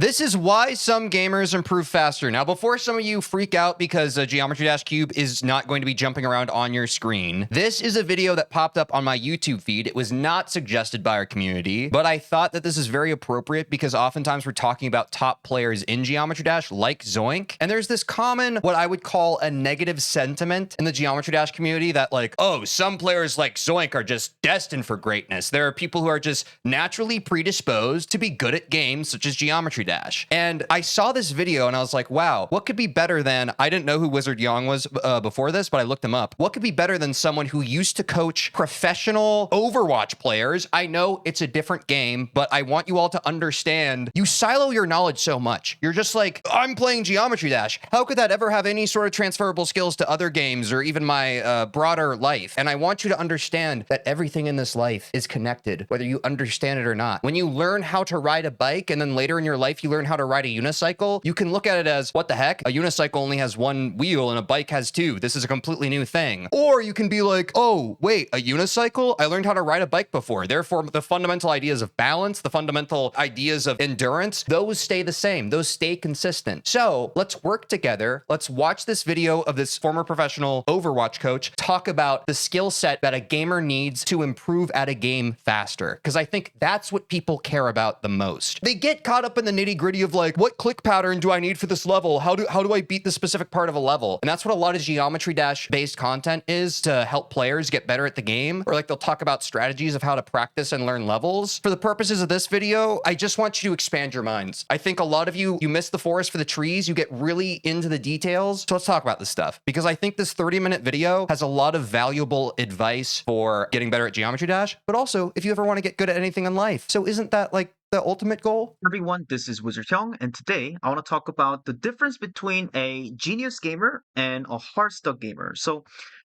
This is why some gamers improve faster. Now, before some of you freak out because Geometry Dash Cube is not going to be jumping around on your screen, this is a video that popped up on my YouTube feed. It was not suggested by our community, but I thought that this is very appropriate because oftentimes we're talking about top players in Geometry Dash like Zoink, and there's this common, what I would call a negative sentiment in the Geometry Dash community that like, oh, some players like Zoink are just destined for greatness. There are people who are just naturally predisposed to be good at games such as Geometry Dash. And I saw this video and I was like, wow, what could be better than, I didn't know who Wizard Young was before this, but I looked him up. What could be better than someone who used to coach professional Overwatch players? I know it's a different game, but I want you all to understand, you silo your knowledge so much. You're just like, I'm playing Geometry Dash. How could that ever have any sort of transferable skills to other games or even my broader life? And I want you to understand that everything in this life is connected, whether you understand it or not. When you learn how to ride a bike and then later in your life you learn how to ride a unicycle, you can look at it as, what the heck? A unicycle only has one wheel and a bike has two. This is a completely new thing. Or you can be like, oh, wait, a unicycle? I learned how to ride a bike before. Therefore, the fundamental ideas of balance, the fundamental ideas of endurance, those stay the same. Those stay consistent. So let's work together. Let's watch this video of this former professional Overwatch coach talk about the skill set that a gamer needs to improve at a game faster. Because I think that's what people care about the most. They get caught up in the nitty gritty of like, what click pattern do I need for this level? How do I beat this specific part of a level? And that's what a lot of Geometry Dash based content is, to help players get better at the game. Or like they'll talk about strategies of how to practice and learn levels. For the purposes of this video, I just want you to expand your minds. I think a lot of you miss the forest for the trees. You get really into the details. So let's talk about this stuff, because I think this 30-minute video has a lot of valuable advice for getting better at Geometry Dash, but also if you ever want to get good at anything in life. So isn't that like the ultimate goal? Everyone, this is Wizard Young, and today I want to talk about the difference between a genius gamer and a hard stuck gamer. So,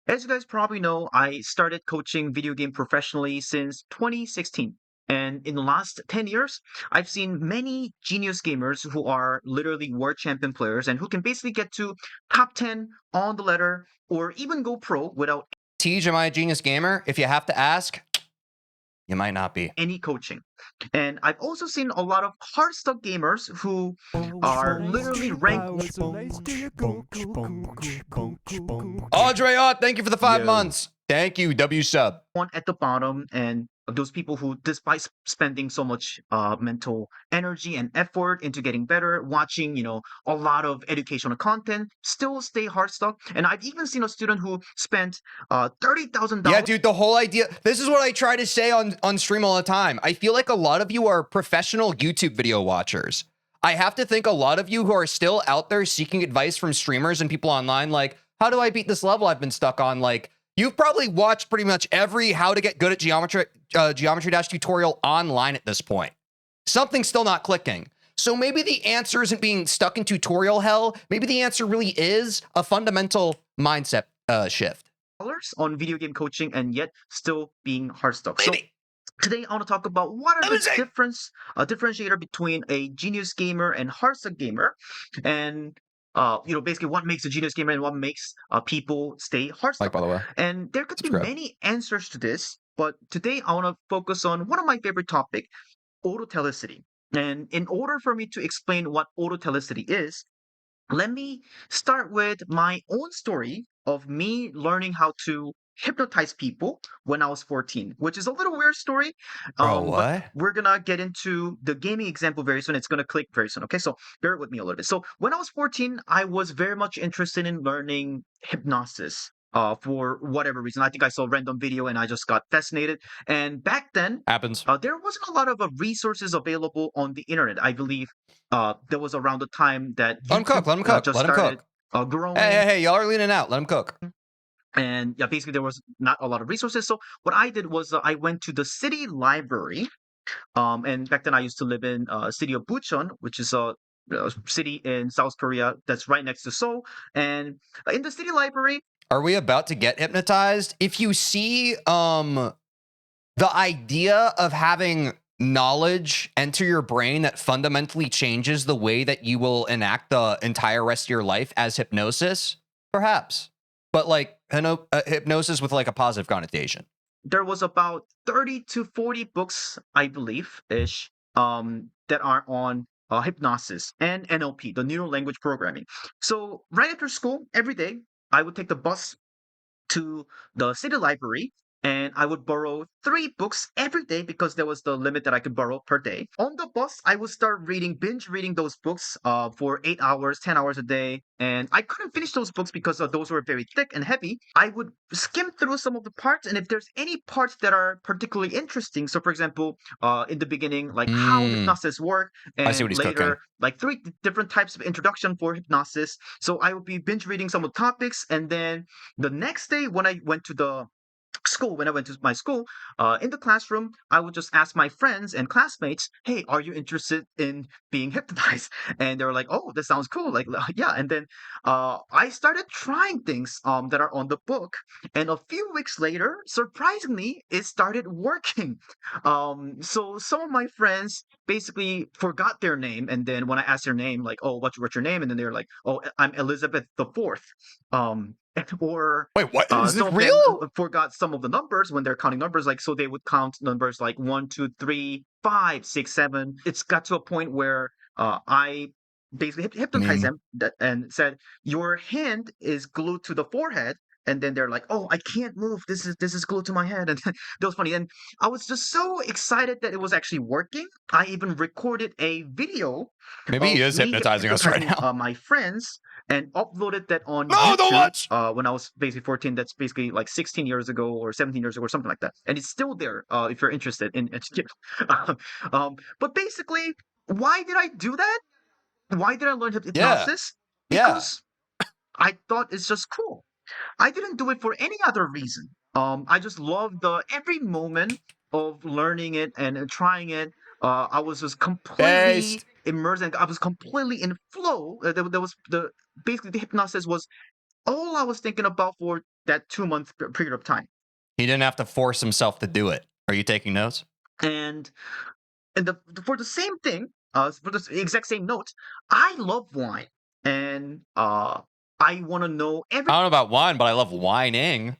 as you guys probably know, I started coaching video game professionally since 2016. And in the last 10 years, I've seen many genius gamers who are literally world champion players and who can basically get to top 10 on the ladder or even go pro without Tej, am I a genius gamer? If you have to ask, you might not be. any coaching. And I've also seen a lot of hard stuck gamers who are literally ranked Audrey Ott, thank you for the 5 Yo. months. Thank you, W sub. one at the bottom, and those people who, despite spending so much mental energy and effort into getting better, watching a lot of educational content, still stay hard stuck. And I've even seen a student who spent $30,000. Yeah, dude, the whole idea, this is what I try to say on stream all the time. I feel like a lot of you are professional YouTube video watchers. I have to think a lot of you who are still out there seeking advice from streamers and people online, like, how do I beat this level I've been stuck on? Like, you've probably watched pretty much every how to get good at Geometry Dash tutorial online at this point. Something's still not clicking. So maybe the answer isn't being stuck in tutorial hell. Maybe the answer really is a fundamental mindset shift. On video game coaching and yet still being hard stuck. So Maybe. today I want to talk about what are the differentiator between a genius gamer and hard stuck gamer, and basically what makes a genius gamer and what makes people stay hard stuck. Like, by the way. And there could Subscribe. be many answers to this, but today I want to focus on one of my favorite topic, autotelicity. And in order for me to explain what autotelicity is, let me start with my own story of me learning how to hypnotize people when I was 14, which is a little weird story. Bro, But what? we're gonna get into the gaming example very soon. It's gonna click very soon. Okay, so bear with me a little bit. So when I was 14, I was very much interested in learning hypnosis. For whatever reason, I think I saw a random video and I just got fascinated. And back then, Happens. there wasn't a lot of resources available on the internet. I believe there was around the time that Let him cook. Let him cook. just Let him started cook. growing. Hey, y'all are leaning out. Let him cook. And yeah, basically there was not a lot of resources. So what I did was I went to the city library. And back then I used to live in city of Bucheon, which is a city in South Korea that's right next to Seoul. And in the city library, Are we about to get hypnotized? If you see the idea of having knowledge enter your brain that fundamentally changes the way that you will enact the entire rest of your life as hypnosis, perhaps. But like hypnosis with like a positive connotation. there was about 30 to 40 books, I believe, ish, that are on hypnosis and NLP, the neural language programming. So right after school, every day, I would take the bus to the city library and I would borrow 3 books every day because there was the limit that I could borrow per day. On the bus, I would start binge reading those books for 8 hours, 10 hours a day. And I couldn't finish those books because those were very thick and heavy. I would skim through some of the parts, and if there's any parts that are particularly interesting, so for example, in the beginning, like how Mm, hypnosis work, I see and what he's cooking. later, like different types of introduction for hypnosis. So I would be binge reading some of the topics, and then the next day when I went to the school, when I went to my school, in the classroom, I would just ask my friends and classmates, "Hey, are you interested in being hypnotized?" And they were like, "Oh, that sounds cool." Like, yeah. And then I started trying things that are on the book, and a few weeks later, surprisingly, it started working. So some of my friends basically forgot their name, and then when I asked their name, like, "Oh, what's your name?" And then they were like, "Oh, I'm Elizabeth the Fourth." Um, or Wait, what? Is this some of them real? forgot some of the numbers when they're counting numbers. Like, so they would count numbers like 1, 2, 3, 5, 6, 7. It's got to a point where I basically hypnotized Meme. them and said, "Your hand is glued to the forehead." And then they're like, "Oh, I can't move. This is glued to my head." And that was funny. And I was just so excited that it was actually working. I even recorded a video Maybe he of is me hypnotizing us right hypnotizing now. my friends and uploaded that on No, don't YouTube watch. when I was basically 14. That's basically like 16 years ago or 17 years ago or something like that. And it's still there if you're interested in education. But basically, why did I do that? Why did I learn Yeah, hypnosis? yeah. Because I thought it's just cool. I didn't do it for any other reason. I just loved the every moment of learning it and trying it. I was just completely Based. immersed and I was completely in flow. There was the basically the hypnosis was all I was thinking about for that 2 month period of time. He didn't have to force himself to do it. Are you taking notes? And for the same thing, for the exact same note, I love wine, and I want to know I don't know about wine, but I love whining.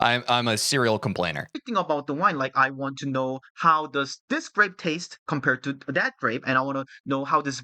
I'm a serial complainer. everything about the wine. Like I want to know how does this grape taste compared to that grape, and I want to know how this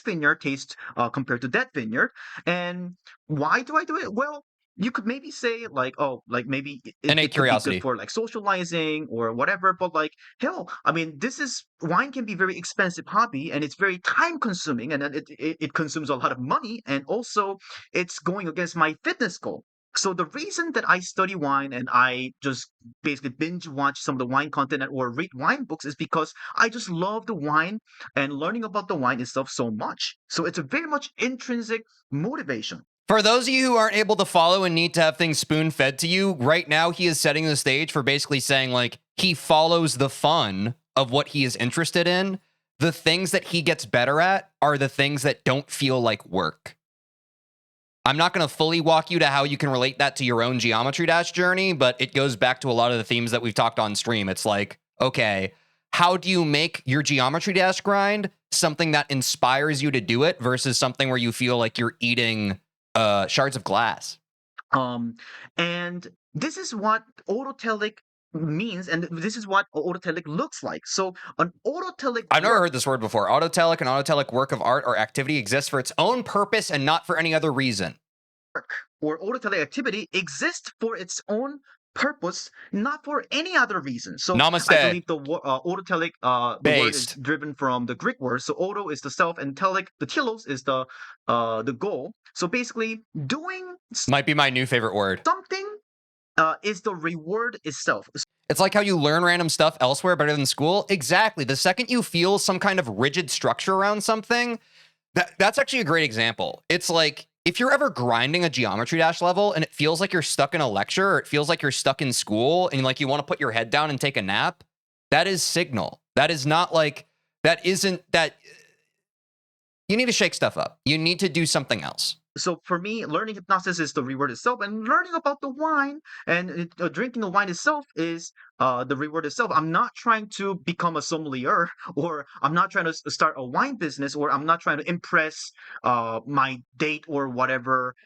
vineyard tastes compared to that vineyard. And why do I do it? Well, you could maybe say like, oh, like maybe Innate it could be good curiosity. for like socializing or whatever. But like, hell, I mean, this is wine can be very expensive hobby and it's very time consuming, and then it consumes a lot of money, and also it's going against my fitness goal. So the reason that I study wine and I just basically binge watch some of the wine content or read wine books is because I just love the wine and learning about the wine itself so much. So it's a very much intrinsic motivation. For those of you who aren't able to follow and need to have things spoon fed to you, right now he is setting the stage for basically saying, like, he follows the fun of what he is interested in. The things that he gets better at are the things that don't feel like work. I'm not going to fully walk you to how you can relate that to your own Geometry Dash journey, but it goes back to a lot of the themes that we've talked on stream. It's like, okay, how do you make your Geometry Dash grind something that inspires you to do it versus something where you feel like you're eating shards of glass? Um, and this is what autotelic means, and this is what autotelic looks like. So an autotelic I've never work heard this word before. Autotelic, an autotelic work of art or activity exists for its own purpose and not for any other reason. or autotelic activity exists for its own purpose, not for any other reason. So I Namaste. believe autotelic, the word is Based. driven from the Greek word. So auto is the self, and telic, the telos is the goal. So basically, doing Might be my new favorite word. something is the reward itself. It's like how you learn random stuff elsewhere better than school. Exactly. The second you feel some kind of rigid structure around something, that's actually a great example. It's like if you're ever grinding a Geometry Dash level and it feels like you're stuck in a lecture or it feels like you're stuck in school and like you want to put your head down and take a nap, that is signal. That is not like, that isn't that. You need to shake stuff up. You need to do something else. So for me, learning hypnosis is the reward itself, and learning about the wine and drinking the wine itself is the reward itself. I'm not trying to become a sommelier, or I'm not trying to start a wine business, or I'm not trying to impress my date or whatever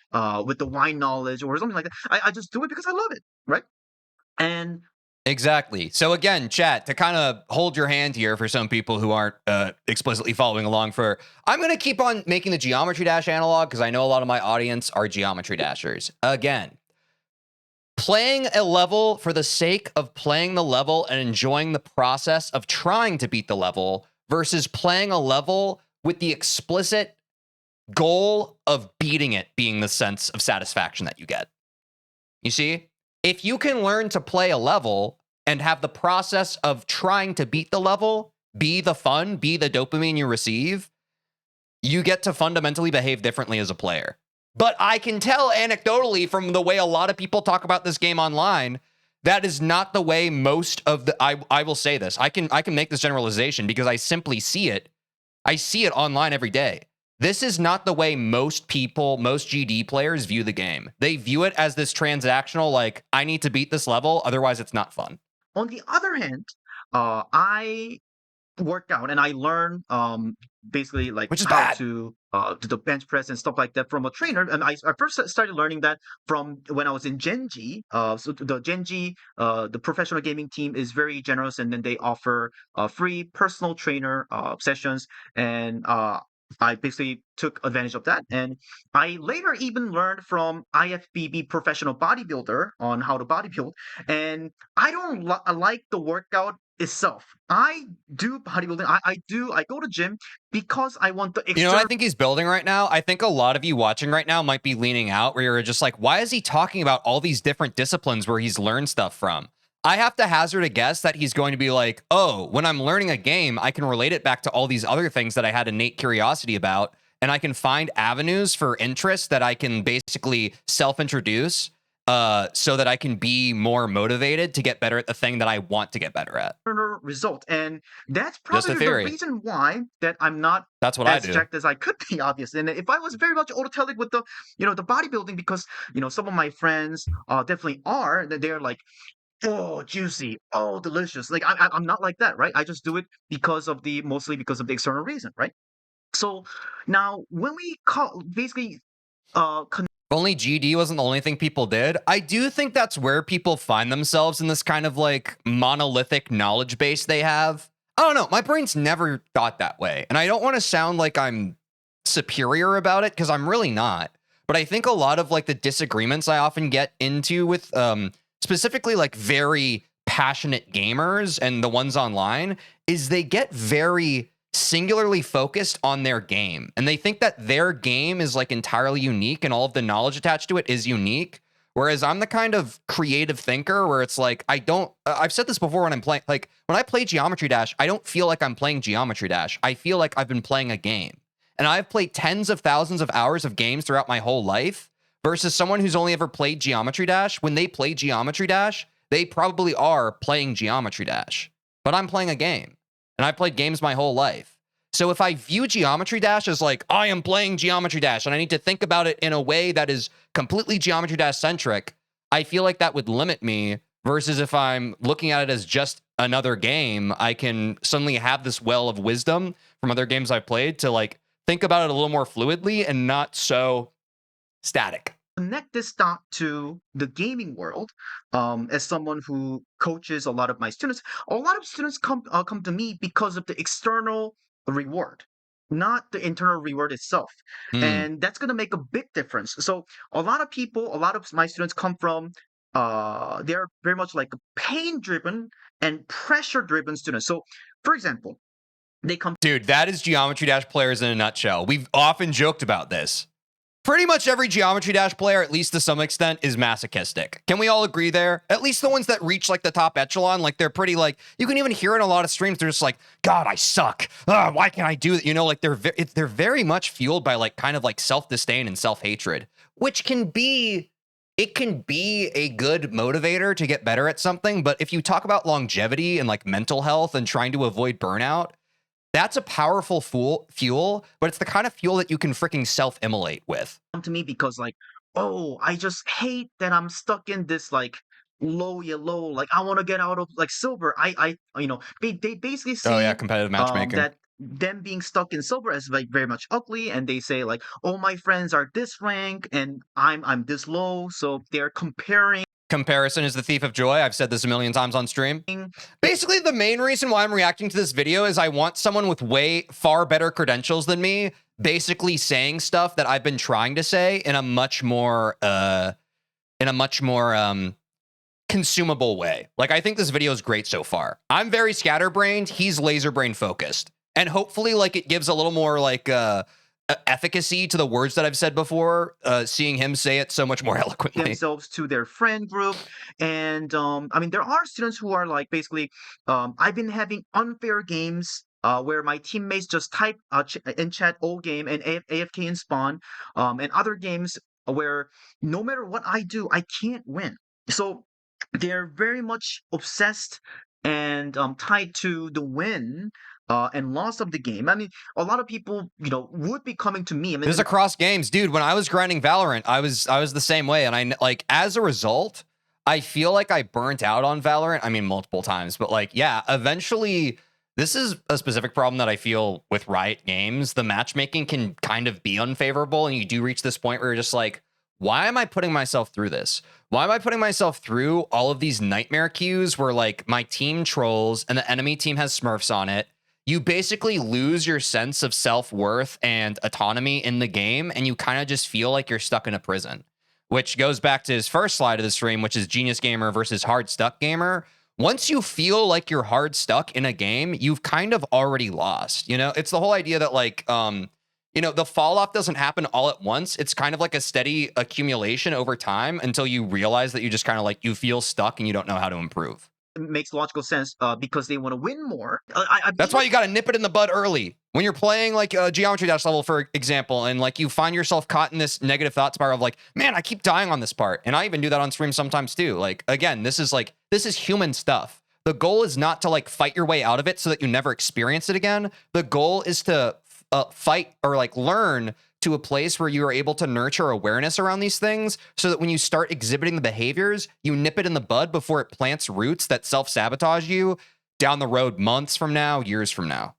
with the wine knowledge or something like that. I just do it because I love it, right? And Exactly. So again, chat, to kind of hold your hand here for some people who aren't explicitly following along for, I'm going to keep on making the Geometry Dash analog because I know a lot of my audience are Geometry Dashers. Again, playing a level for the sake of playing the level and enjoying the process of trying to beat the level versus playing a level with the explicit goal of beating it being the sense of satisfaction that you get. You see? If you can learn to play a level and have the process of trying to beat the level be the fun, be the dopamine you receive, you get to fundamentally behave differently as a player. But I can tell anecdotally from the way a lot of people talk about this game online, that is not the way most of the I will say this. I can make this generalization because I simply see it. I see it online every day. This is not the way most people, most GD players view the game. They view it as this transactional, like, I need to beat this level, otherwise it's not fun. On the other hand, I work out and I learn basically like Which is how bad. to do the bench press and stuff like that from a trainer. And I first started learning that from when I was in Genji. So the Genji, the professional gaming team is very generous, and then they offer free personal trainer sessions. And I basically took advantage of that. And I later even learned from IFBB professional bodybuilder on how to bodybuild. And I don't like the workout itself. I do bodybuilding. I go to gym because I want the You know what I external think he's building right now? I think a lot of you watching right now might be leaning out where you're just like, why is he talking about all these different disciplines where he's learned stuff from? I have to hazard a guess that he's going to be like, oh, when I'm learning a game, I can relate it back to all these other things that I had innate curiosity about, and I can find avenues for interest that I can basically self-introduce so that I can be more motivated to get better at the thing that I want to get better at. result. And that's Just a probably the theory. reason why that I'm not That's what I as do. jacked as I could be, obviously. And if I was very much autotelic with the, the bodybuilding, because, some of my friends definitely are, that they're like, oh, juicy, oh, delicious. Like I'm not like that, right? I just do it mostly because of the external reason, right? So now when we call basically If only GD wasn't the only thing people did. I do think that's where people find themselves in this kind of like monolithic knowledge base they have. I don't know. My brain's never thought that way. And I don't want to sound like I'm superior about it because I'm really not. But I think a lot of like the disagreements I often get into with specifically like very passionate gamers and the ones online is they get very singularly focused on their game. And they think that their game is like entirely unique and all of the knowledge attached to it is unique. Whereas I'm the kind of creative thinker where it's like, I've said this before when I'm playing, like when I play Geometry Dash, I don't feel like I'm playing Geometry Dash. I feel like I've been playing a game. And I've played tens of thousands of hours of games throughout my whole life versus someone who's only ever played Geometry Dash. When they play Geometry Dash, they probably are playing Geometry Dash. But I'm playing a game. And I've played games my whole life. So if I view Geometry Dash as like, I am playing Geometry Dash and I need to think about it in a way that is completely Geometry Dash centric, I feel like that would limit me versus if I'm looking at it as just another game, I can suddenly have this well of wisdom from other games I've played to like think about it a little more fluidly and not so static. connect this dot to the gaming world, as someone who coaches a lot of my students, a lot of students come to me because of the external reward, not the internal reward itself, Hmm. and that's going to make a big difference. So a lot of my students come from they're very much like pain driven and pressure driven students. So, for example, they come Dude, that is Geometry Dash players in a nutshell. We've often joked about this. Pretty much every Geometry Dash player, at least to some extent, is masochistic. Can we all agree there? At least the ones that reach like the top echelon, like they're pretty like, you can even hear it in a lot of streams. They're just like, God, I suck. Why can't I do that? You know, like they're very much fueled by like kind of like self-disdain and self-hatred, which can be a good motivator to get better at something. But if you talk about longevity and like mental health and trying to avoid burnout, that's a powerful fuel, but it's the kind of fuel that you can freaking self-immolate with. to me because like, oh, I just hate that I'm stuck in this like low yellow, like I want to get out of like silver. They basically Oh yeah, see competitive matchmaking. that them being stuck in silver as like very much ugly, and they say like, oh, my friends are this rank and I'm this low, so they're comparing Comparison is the thief of joy. I've said this a million times on stream. Basically, the main reason why I'm reacting to this video is I want someone with way far better credentials than me basically saying stuff that I've been trying to say in a much more consumable way. Like, I think this video is great so far. I'm very scatterbrained. He's laser brain focused. And hopefully, like, it gives a little more, like, efficacy to the words that I've said before, seeing him say it so much more eloquently. Themselves to their friend group. And I mean, there are students who are like, basically, I've been having unfair games where my teammates just type in chat "old game" and AFK in spawn, and other games where no matter what I do, I can't win. So they're very much obsessed and tied to the win and loss of the game. I mean, a lot of people, would be coming to me. I mean, this is across games, dude. When I was grinding Valorant, I was the same way, and I like, as a result, I feel like I burnt out on Valorant. I mean, multiple times, but like, yeah, eventually. This is a specific problem that I feel with Riot Games. The matchmaking can kind of be unfavorable, and you do reach this point where you're just like, why am I putting myself through this? Why am I putting myself through all of these nightmare queues where like my team trolls and the enemy team has Smurfs on it? You basically lose your sense of self-worth and autonomy in the game, and you kind of just feel like you're stuck in a prison, which goes back to his first slide of the stream, which is Genius Gamer versus Hard Stuck Gamer. Once you feel like you're hard stuck in a game, you've kind of already lost. It's the whole idea that like, the fall off doesn't happen all at once. It's kind of like a steady accumulation over time until you realize that you just kind of like, you feel stuck and you don't know how to improve. It makes logical sense because they want to win more. That's why you got to nip it in the bud early. When you're playing like a Geometry Dash level, for example, and like you find yourself caught in this negative thought spiral of like, man, I keep dying on this part. And I even do that on stream sometimes too. Like, again, this is human stuff. The goal is not to like fight your way out of it so that you never experience it again. The goal is to fight or like learn to a place where you are able to nurture awareness around these things so that when you start exhibiting the behaviors, you nip it in the bud before it plants roots that self-sabotage you down the road, months from now, years from now.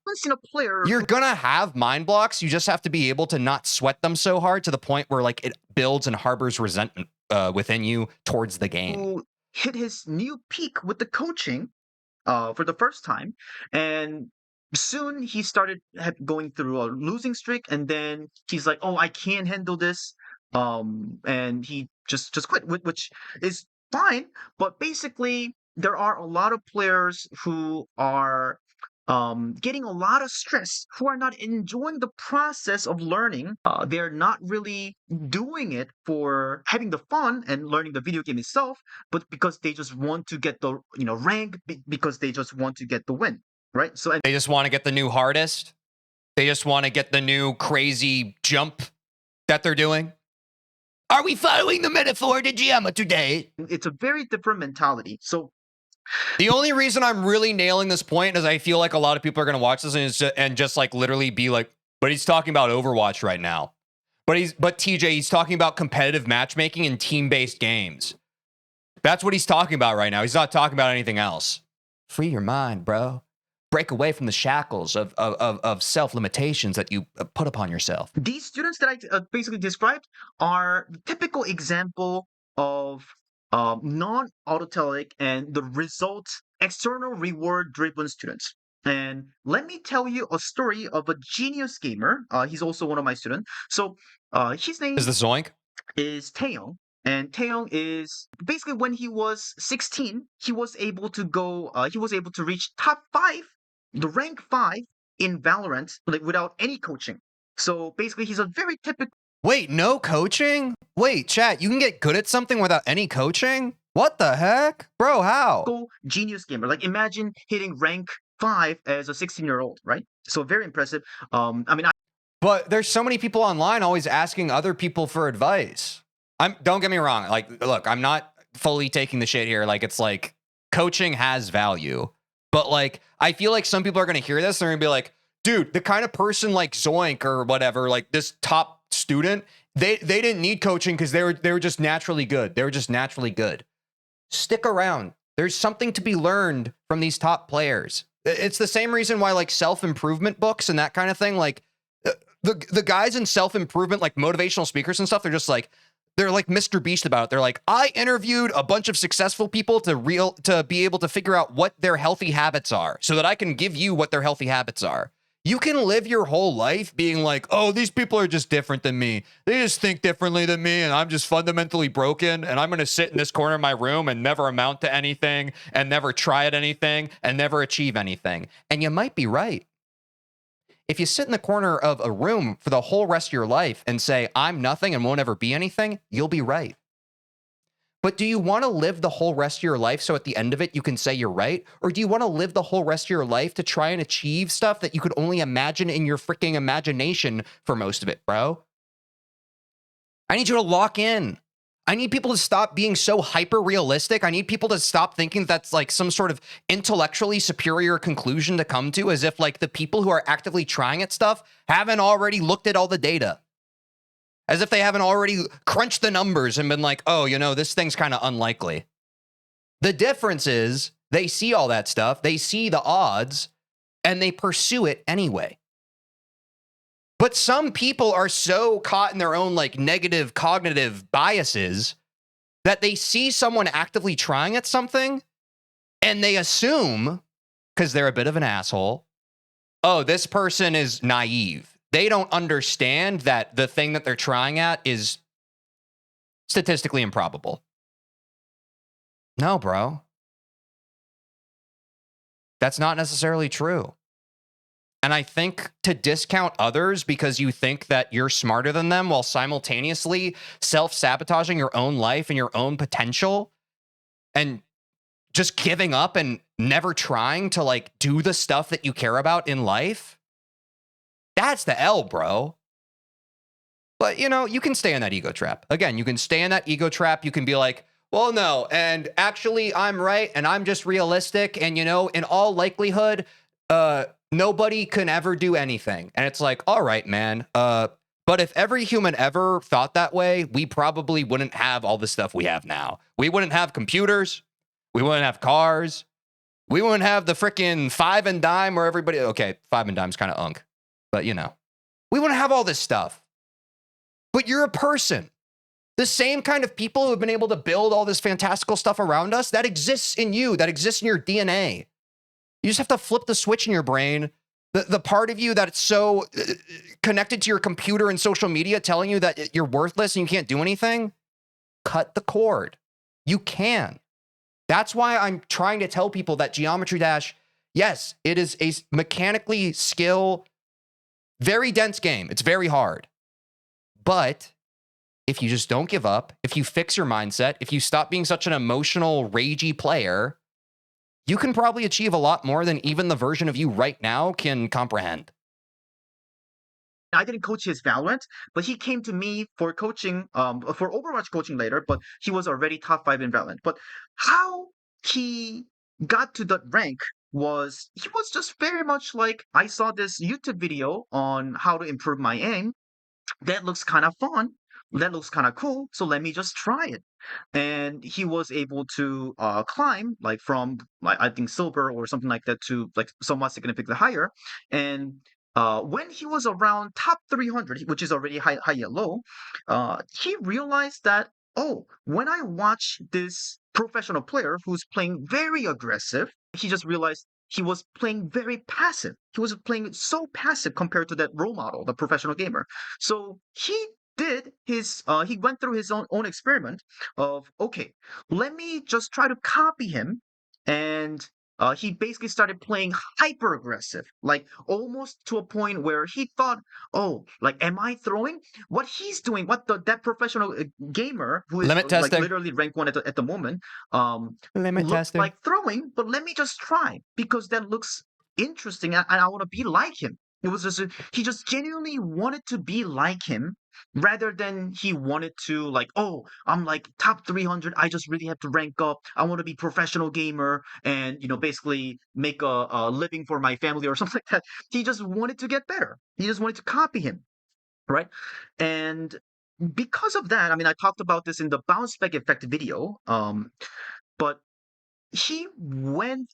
You're gonna have mind blocks. You just have to be able to not sweat them so hard to the point where like it builds and harbors resentment within you towards the game. Who hit his new peak with the coaching for the first time, and soon he started going through a losing streak, and then he's like, "Oh, I can't handle this," and he just quit, which is fine. But basically, there are a lot of players who are getting a lot of stress, who are not enjoying the process of learning. They're not really doing it for having the fun and learning the video game itself, but because they just want to get the rank, because they just want to get the win. Right. So they just want to get the new hardest. They just want to get the new crazy jump that they're doing. Are we following the metaphor to Giamma today? It's a very different mentality. So the only reason I'm really nailing this point is I feel like a lot of people are going to watch this and just like literally be like, but he's talking about Overwatch right now. But TJ, he's talking about competitive matchmaking and team-based games. That's what he's talking about right now. He's not talking about anything else. Free your mind, bro. Break away from the shackles of self-limitations that you put upon yourself. These students that I basically described are the typical example of non-autotelic and the results external reward-driven students. And let me tell you a story of a genius gamer. He's also one of my students. So his name is the Zoink. Is Taeyong. And Taeyong is basically, when he was 16, he was able to go. He was able to reach top 5, the rank 5 in Valorant, like without any coaching. So basically, he's a very typical. Wait, no coaching? Wait, chat, you can get good at something without any coaching? What the heck? Bro, how? Genius gamer. Like, imagine hitting rank 5 as a 16-year-old, right? So very impressive. But there's so many people online always asking other people for advice. Don't get me wrong. Like, look, I'm not fully taking the shit here. Like, it's like coaching has value. But like, I feel like some people are going to hear this and they're going to be like, dude, the kind of person like Zoink or whatever, like this top student, they didn't need coaching because they were just naturally good. They were just naturally good. Stick around. There's something to be learned from these top players. It's the same reason why like self-improvement books and that kind of thing, like the guys in self-improvement, like motivational speakers and stuff, they're just like, They're like Mr. Beast about it. They're like, I interviewed a bunch of successful people to be able to figure out what their healthy habits are so that I can give you what their healthy habits are. You can live your whole life being like, oh, these people are just different than me. They just think differently than me, and I'm just fundamentally broken, and I'm going to sit in this corner of my room and never amount to anything and never try at anything and never achieve anything. And you might be right. If you sit in the corner of a room for the whole rest of your life and say, I'm nothing and won't ever be anything, you'll be right. But do you want to live the whole rest of your life so at the end of it you can say you're right? Or do you want to live the whole rest of your life to try and achieve stuff that you could only imagine in your freaking imagination for most of it, bro? I need you to lock in. I need people to stop being so hyper realistic. I need people to stop thinking that's like some sort of intellectually superior conclusion to come to, as if like the people who are actively trying at stuff haven't already looked at all the data. As if they haven't already crunched the numbers and been like, oh, you know, this thing's kind of unlikely. The difference is they see all that stuff, they see the odds, and they pursue it anyway. But some people are so caught in their own like negative cognitive biases that they see someone actively trying at something and they assume, because they're a bit of an asshole, oh, this person is naive. They don't understand that the thing that they're trying at is statistically improbable. No, bro. That's not necessarily true. And I think to discount others because you think that you're smarter than them while simultaneously self-sabotaging your own life and your own potential and just giving up and never trying to like do the stuff that you care about in life, that's the L, bro. But, you know, you can stay in that ego trap. Again, you can stay in that ego trap. You can be like, well, no, and actually I'm right and I'm just realistic. And, you know, in all likelihood, nobody can ever do anything. And it's like, all right, man. But if every human ever thought that way, we probably wouldn't have all the stuff we have now. We wouldn't have computers. We wouldn't have cars. We wouldn't have the freaking five and dime where everybody, okay, five and dime's kind of unk, but you know, we wouldn't have all this stuff. But you're a person. The same kind of people who have been able to build all this fantastical stuff around us, that exists in you, that exists in your DNA. You just have to flip the switch in your brain. The part of you that's so connected to your computer and social media telling you that you're worthless and you can't do anything, cut the cord. You can. That's why I'm trying to tell people that Geometry Dash, yes, it is a mechanically skill, very dense game. It's very hard. But if you just don't give up, if you fix your mindset, if you stop being such an emotional, ragey player, you can probably achieve a lot more than even the version of you right now can comprehend. I didn't coach his Valorant, but he came to me for coaching, for Overwatch coaching later, but he was already top 5 in Valorant. But how he got to that rank he was just very much like, I saw this YouTube video on how to improve my aim. That looks kind of fun. That looks kind of cool. So let me just try it. And he was able to climb like from like I think silver or something like that to like somewhat significantly higher. And when he was around top 300, which is already high yellow, he realized that, oh, when I watch this professional player who's playing very aggressive, he just realized he was playing very passive. He was playing so passive compared to that role model, the professional gamer. So he went through his own experiment of, okay, let me just try to copy him. And he basically started playing hyper aggressive, like almost to a point where he thought, oh, like, am I throwing what he's doing? What that professional gamer who is Limit like testing. literally rank 1 at the moment, Limit looks testing. like throwing, but let me just try because that looks interesting and I want to be like him. It was just he just genuinely wanted to be like him rather than he wanted to like, oh, I'm like top 300. I just really have to rank up. I want to be professional gamer and basically make a living for my family or something like that. He just wanted to get better. He just wanted to copy him, right? And because of that, I mean, I talked about this in the bounce back effect video, but he went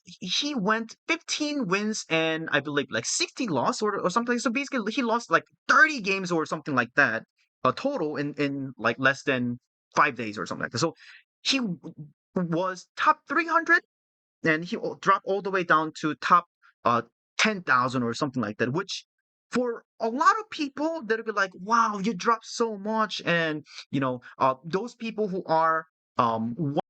15 wins and I believe like 60 loss or something. So basically he lost like 30 games or something like that, a total in like less than 5 days or something like that. So he was top 300, and he dropped all the way down to top uh 10,000 or something like that, which for a lot of people they'll be like, wow, you dropped so much. And those people who are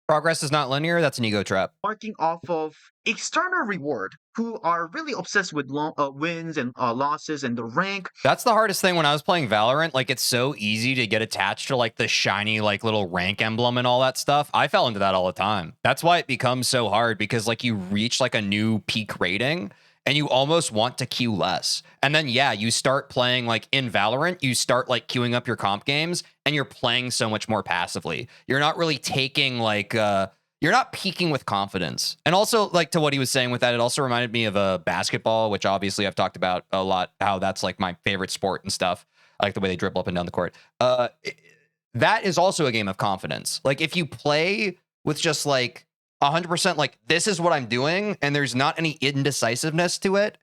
Progress is not linear. That's an ego trap. working off of external reward, who are really obsessed with wins and losses and the rank. That's the hardest thing when I was playing Valorant. Like, it's so easy to get attached to like the shiny, like little rank emblem and all that stuff. I fell into that all the time. That's why it becomes so hard, because like you reach like a new peak rating and you almost want to queue less. And then, yeah, you start playing like in Valorant, you start like queuing up your comp games and you're playing so much more passively. You're not really taking like, you're not peaking with confidence. And also, like, to what he was saying with that, it also reminded me of a basketball, which obviously I've talked about a lot, how that's like my favorite sport and stuff. I like the way they dribble up and down the court. That is also a game of confidence. Like, if you play with just like 100%, like, this is what I'm doing, and there's not any indecisiveness to it,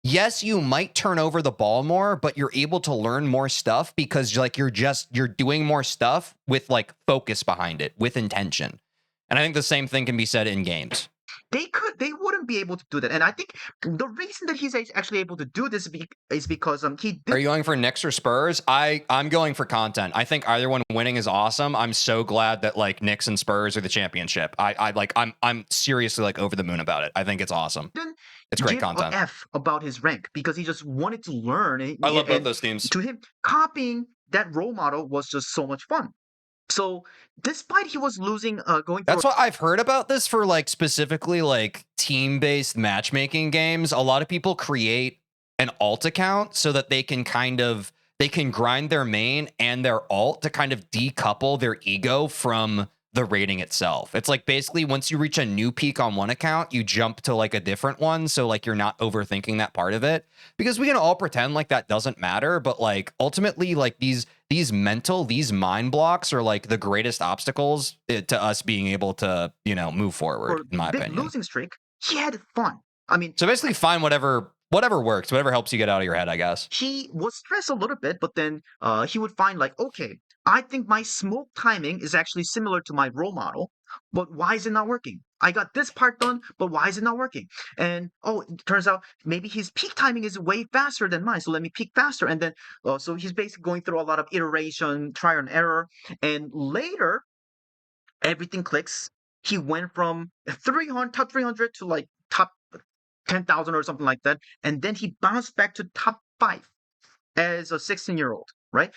yes, you might turn over the ball more, but you're able to learn more stuff because like you're doing more stuff with like focus behind it, with intention. And I think the same thing can be said in games. They wouldn't be able to do that. And I think the reason that he's actually able to do this is because he Are did. you going for Knicks or Spurs? I'm going for content. I think either one winning is awesome. I'm so glad that like Knicks and Spurs are the championship. I'm seriously like over the moon about it. I think it's awesome. Didn't It's great give a content. F about his rank because he just wanted to learn. I love both And those teams. to him, copying that role model was just so much fun. So despite he was losing, going through. That's what I've heard about this for like specifically like team-based matchmaking games. A lot of people create an alt account so that they can grind their main and their alt to kind of decouple their ego from the rating itself. It's like basically once you reach a new peak on one account, you jump to like a different one. So like you're not overthinking that part of it, because we can all pretend like that doesn't matter. But like ultimately, like these mind blocks are like the greatest obstacles to us being able to, move forward, in my big opinion. losing streak, he had fun. I mean, So basically find whatever works, whatever helps you get out of your head, I guess. he was stressed a little bit, but then he would find like, okay, I think my smoke timing is actually similar to my role model, but why is it not working? I got this part done, but why is it not working? And it turns out maybe his peak timing is way faster than mine, so let me peak faster. And then so he's basically going through a lot of iteration, trial and error, and later everything clicks. He went from top 300 to like top 10,000 or something like that, and then he bounced back to top 5 as a 16-year-old, right?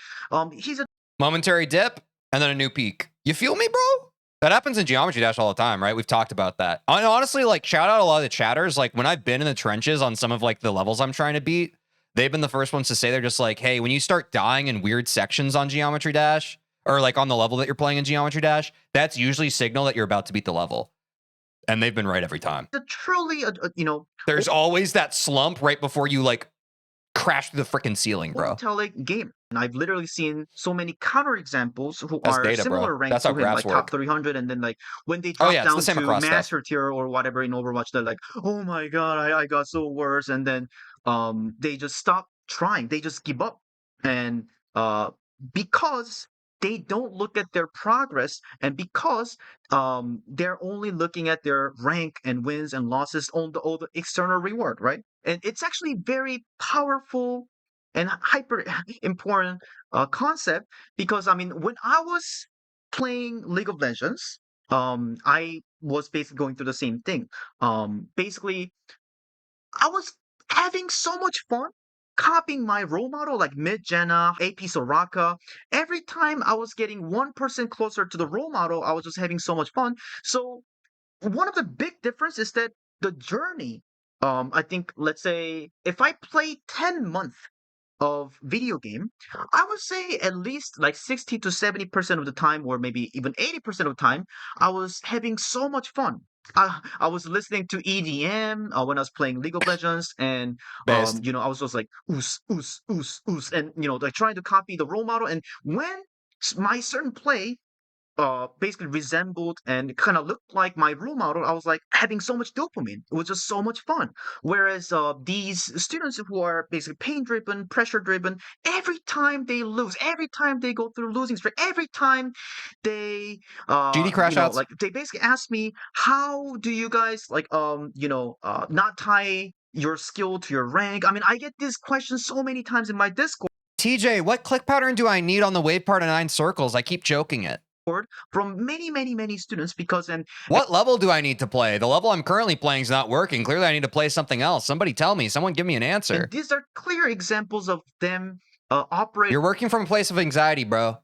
He's a Momentary dip and then a new peak. You feel me, bro? That happens in Geometry Dash all the time, right? We've talked about that. And honestly, like, shout out a lot of the chatters. Like, when I've been in the trenches on some of like the levels I'm trying to beat, they've been the first ones to say, they're just like, hey, when you start dying in weird sections on Geometry Dash, or like on the level that you're playing in Geometry Dash, that's usually signal that you're about to beat the level. And they've been right every time. truly, There's always that slump right before you like crash through the freaking ceiling, bro. intelligent game. And I've literally seen so many counter examples who That's are data, similar bro. ranked That's to how him, graphs like work. top 300, and then like when they drop yeah, it's down the same to across stuff. master tier or whatever in Overwatch, they're like, oh my god, I got so worse, and then they just stop trying, they just give up, and because they don't look at their progress, and because they're only looking at their rank and wins and losses on all the external reward, right? And it's actually very powerful and hyper important concept, because I mean, when I was playing League of Legends, I was basically going through the same thing. Basically, I was having so much fun copying my role model like Mid-Jena, AP Soraka. Every time I was getting 1% closer to the role model, I was just having so much fun. So one of the big difference is that the journey, I think, let's say if I play 10 months of video game, I would say at least like 60 to 70% of the time, or maybe even 80% of the time, I was having so much fun. I was listening to EDM when I was playing League of Legends, and Based. I was just like oos oos oos oos, and like trying to copy the role model. And when my certain play basically resembled and kind of looked like my role model, I was like having so much dopamine. It was just so much fun. Whereas these students who are basically pain driven, pressure driven, every time they lose, every time they go through losing streak, every time they, GD crash outs. like they basically ask me, how do you guys like, not tie your skill to your rank? I mean, I get this question so many times in my Discord. TJ, what click pattern do I need on the wave part of 9 circles? I keep joking it. From many students because what level do I need to play? The level I'm currently playing is not working. Clearly, I need to play something else. Somebody tell me. Someone give me an answer. and these are clear examples of them operating. You're working from a place of anxiety, bro.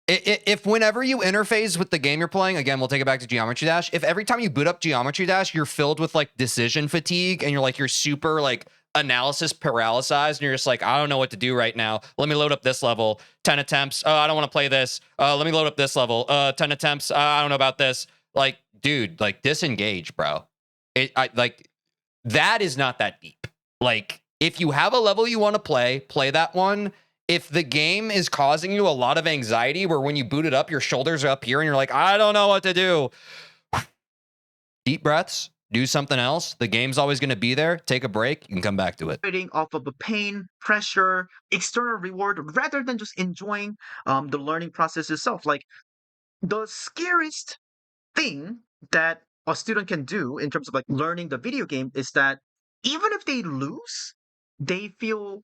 If whenever you interface with the game you're playing, again, we'll take it back to Geometry Dash. If every time you boot up Geometry Dash, you're filled with like decision fatigue and you're super like analysis paralysis and you're just like, I don't know what to do right now. Let me load up this level. 10 attempts. Oh, I don't want to play this. Let me load up this level. 10 attempts. I don't know about this. Like, dude, like disengage, bro. That is not that deep. Like, if you have a level you want to play that one. If the game is causing you a lot of anxiety where when you boot it up, your shoulders are up here and you're like, I don't know what to do. Deep breaths, do something else. The game's always going to be there. Take a break. You can come back to it. Off of the pain, pressure, external reward, rather than just enjoying the learning process itself. Like the scariest thing that a student can do in terms of like learning the video game is that even if they lose, they feel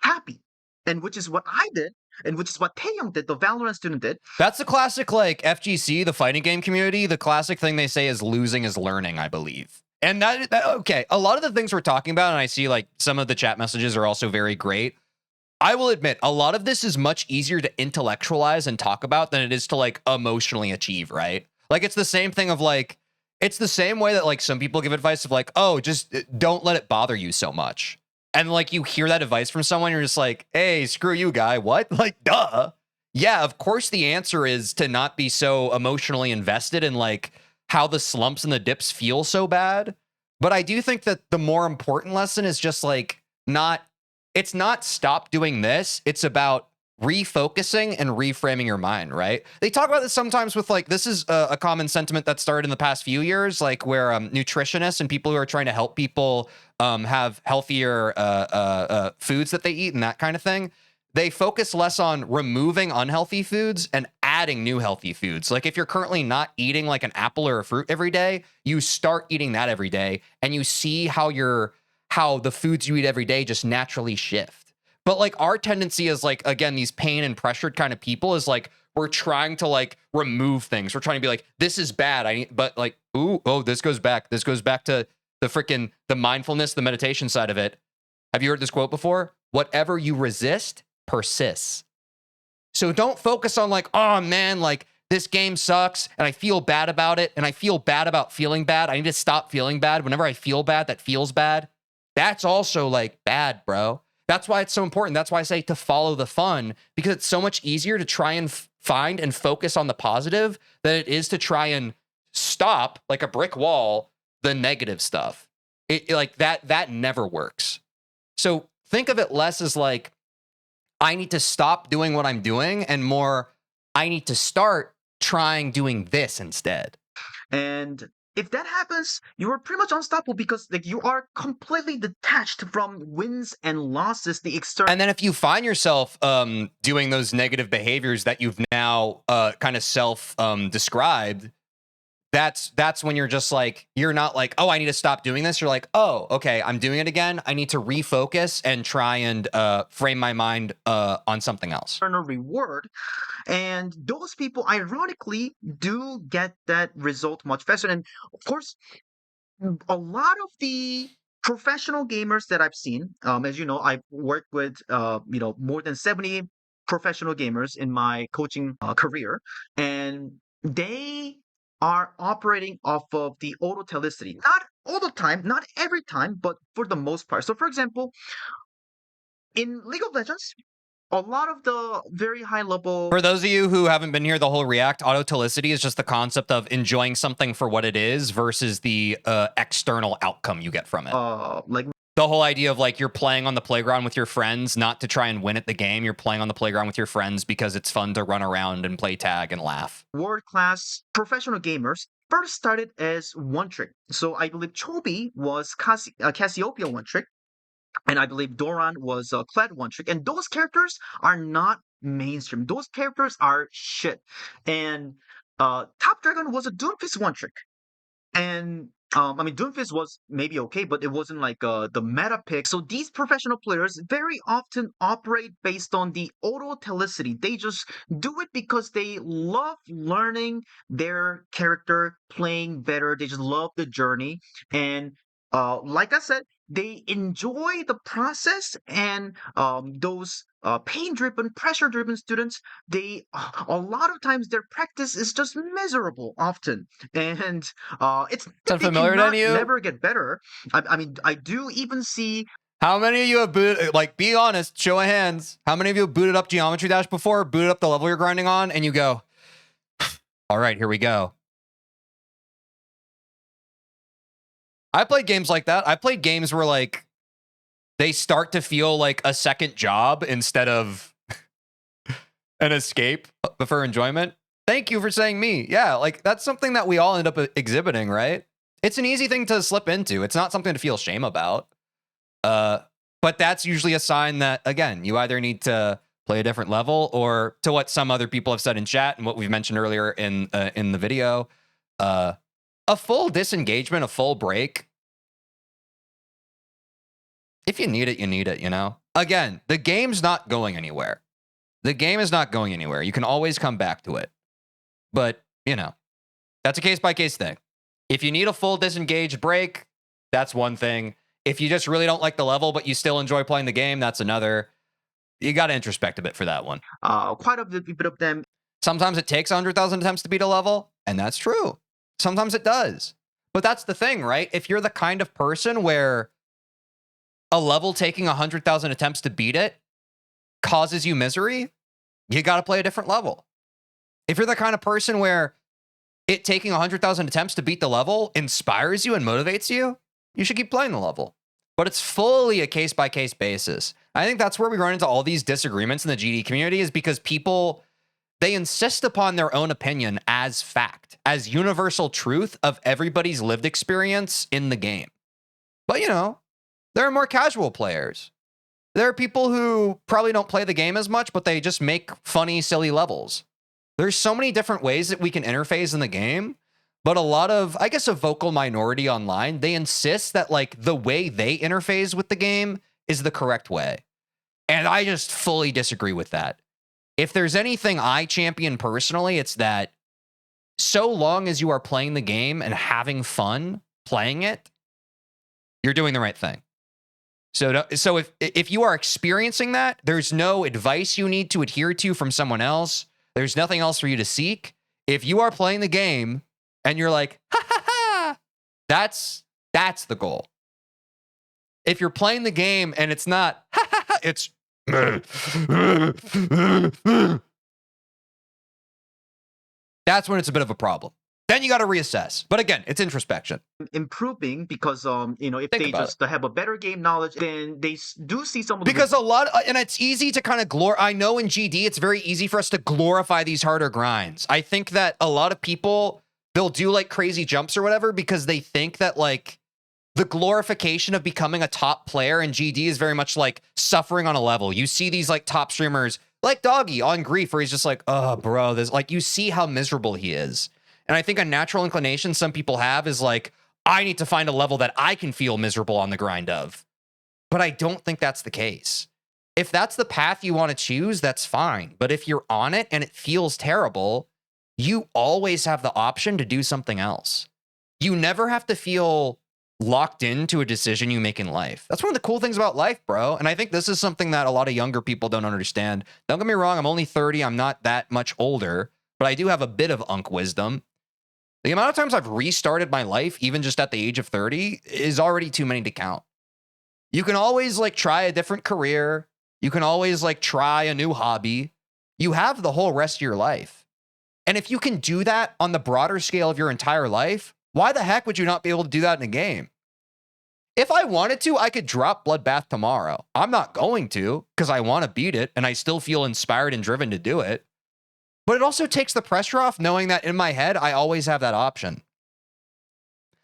happy. And which is what I did, and which is what Taeyong did, the Valorant student did. That's the classic, like, FGC, the fighting game community. The classic thing they say is losing is learning, I believe. And that okay, a lot of the things we're talking about, and I see, like, some of the chat messages are also very great. I will admit, a lot of this is much easier to intellectualize and talk about than it is to, like, emotionally achieve, right? Like, it's the same thing of, like, it's the same way that, like, some people give advice of, like, oh, just don't let it bother you so much. And like you hear that advice from someone, you're just like, hey, screw you, guy. What? Like, duh. Yeah, of course the answer is to not be so emotionally invested in like how the slumps and the dips feel so bad. But I do think that the more important lesson is just like it's not stop doing this. It's about refocusing and reframing your mind, right? They talk about this sometimes with like, this is a common sentiment that started in the past few years, like where nutritionists and people who are trying to help people have healthier foods that they eat and that kind of thing. They focus less on removing unhealthy foods and adding new healthy foods. Like if you're currently not eating like an apple or a fruit every day, you start eating that every day and you see how the foods you eat every day just naturally shift. But like our tendency is like, again, these pain and pressured kind of people is like, we're trying to like remove things. We're trying to be like, this is bad. But like, this goes back. This goes back to the mindfulness, the meditation side of it. Have you heard this quote before? Whatever you resist persists. So don't focus on like, oh man, like this game sucks and I feel bad about it. And I feel bad about feeling bad. I need to stop feeling bad. Whenever I feel bad, that feels bad. That's also like bad, bro. That's why it's so important. That's why I say to follow the fun, because it's so much easier to try and find and focus on the positive than it is to try and stop like a brick wall, the negative stuff. Like that never works. So think of it less as like, I need to stop doing what I'm doing and more, I need to start trying doing this instead. And if that happens, you are pretty much unstoppable because like you are completely detached from wins and losses, the external. And then if you find yourself doing those negative behaviors that you've now kind of self described, that's when you're just like, you're not like, oh, I need to stop doing this. You're like, oh, okay, I'm doing it again. I need to refocus and try and frame my mind on something else. External reward. And those people, ironically, do get that result much faster. And of course, a lot of the professional gamers that I've seen, as you know, I've worked with, more than 70 professional gamers in my coaching career, and they are operating off of the autotelicity. Not all the time, not every time, but for the most part. So, for example, in League of Legends, a lot of the very high level. For those of you who haven't been here, the whole React autotelicity is just the concept of enjoying something for what it is versus the external outcome you get from it. Like The whole idea of like you're playing on the playground with your friends, not to try and win at the game. You're playing on the playground with your friends because it's fun to run around and play tag and laugh. World-class professional gamers first started as one trick. So I believe Chobi was Cassiopeia one trick, and I believe Doran was Kled one trick. And those characters are not mainstream. Those characters are shit. And Top Dragon was a Doomfist one trick. And I mean, Doomfist was maybe okay, but it wasn't like the meta pick. So these professional players very often operate based on the autotelicity. They just do it because they love learning their character, playing better. They just love the journey. And like I said, they enjoy the process. And those pain-driven, pressure-driven students, they a lot of times their practice is just miserable often. And it's Is that they familiar to cannot any of you? never get better. I mean, I do even see How many of you have booted, like, be honest, show of hands. How many of you have booted up Geometry Dash before, booted up the level you're grinding on, and you go, all right, here we go. I played games like that. I played games where, like, they start to feel like a second job instead of an escape for enjoyment. Thank you for saying me. Yeah, like, that's something that we all end up exhibiting, right? It's an easy thing to slip into. It's not something to feel shame about. But that's usually a sign that, again, you either need to play a different level, or to what some other people have said in chat and what we've mentioned earlier in the video, a full disengagement, a full break. If you need it, you need it, you know? Again, the game's not going anywhere. The game is not going anywhere. You can always come back to it. But, you know, that's a case-by-case thing. If you need a full disengaged break, that's one thing. If you just really don't like the level, but you still enjoy playing the game, that's another. You got to introspect a bit for that one. quite a bit of them. Sometimes it takes 100,000 attempts to beat a level, and that's true. Sometimes it does. But that's the thing, right? If you're the kind of person where a level taking 100,000 attempts to beat it causes you misery, you got to play a different level. If you're the kind of person where it taking 100,000 attempts to beat the level inspires you and motivates you, you should keep playing the level. But it's fully a case-by-case basis. I think that's where we run into all these disagreements in the GD community, is because people, they insist upon their own opinion as fact, as universal truth of everybody's lived experience in the game. But, you know, there are more casual players. There are people who probably don't play the game as much, but they just make funny, silly levels. There's so many different ways that we can interface in the game, but a lot of, I guess, a vocal minority online, they insist that, like, the way they interface with the game is the correct way. And I just fully disagree with that. If there's anything I champion personally, it's that so long as you are playing the game and having fun playing it, you're doing the right thing. So if you are experiencing that, there's no advice you need to adhere to from someone else. There's nothing else for you to seek. If you are playing the game and you're like, ha ha ha, that's the goal. If you're playing the game and it's not, ha ha ha, it's that's when it's a bit of a problem. Then you got to reassess. But again, it's introspection. Improving because you know, if Think they about just have a better game knowledge, then they do see some of the Because a lot, and it's easy to kind of I know in GD, it's very easy for us to glorify these harder grinds. I think that a lot of people, they'll do like crazy jumps or whatever because they think that like the glorification of becoming a top player in GD is very much like suffering on a level. You see these like top streamers like Doggy on Grief where he's just like, oh, bro, there's like, you see how miserable he is. And I think a natural inclination some people have is like, I need to find a level that I can feel miserable on the grind of. But I don't think that's the case. If that's the path you want to choose, that's fine. But if you're on it and it feels terrible, you always have the option to do something else. You never have to feel locked into a decision you make in life. That's one of the cool things about life, bro. And I think this is something that a lot of younger people don't understand. Don't get me wrong, I'm only 30. I'm not that much older, but I do have a bit of unk wisdom. The amount of times I've restarted my life, even just at the age of 30, is already too many to count. You can always like try a different career. You can always like try a new hobby. You have the whole rest of your life. And if you can do that on the broader scale of your entire life, why the heck would you not be able to do that in a game? If I wanted to, I could drop Bloodbath tomorrow. I'm not going to because I want to beat it and I still feel inspired and driven to do it. But it also takes the pressure off knowing that in my head, I always have that option.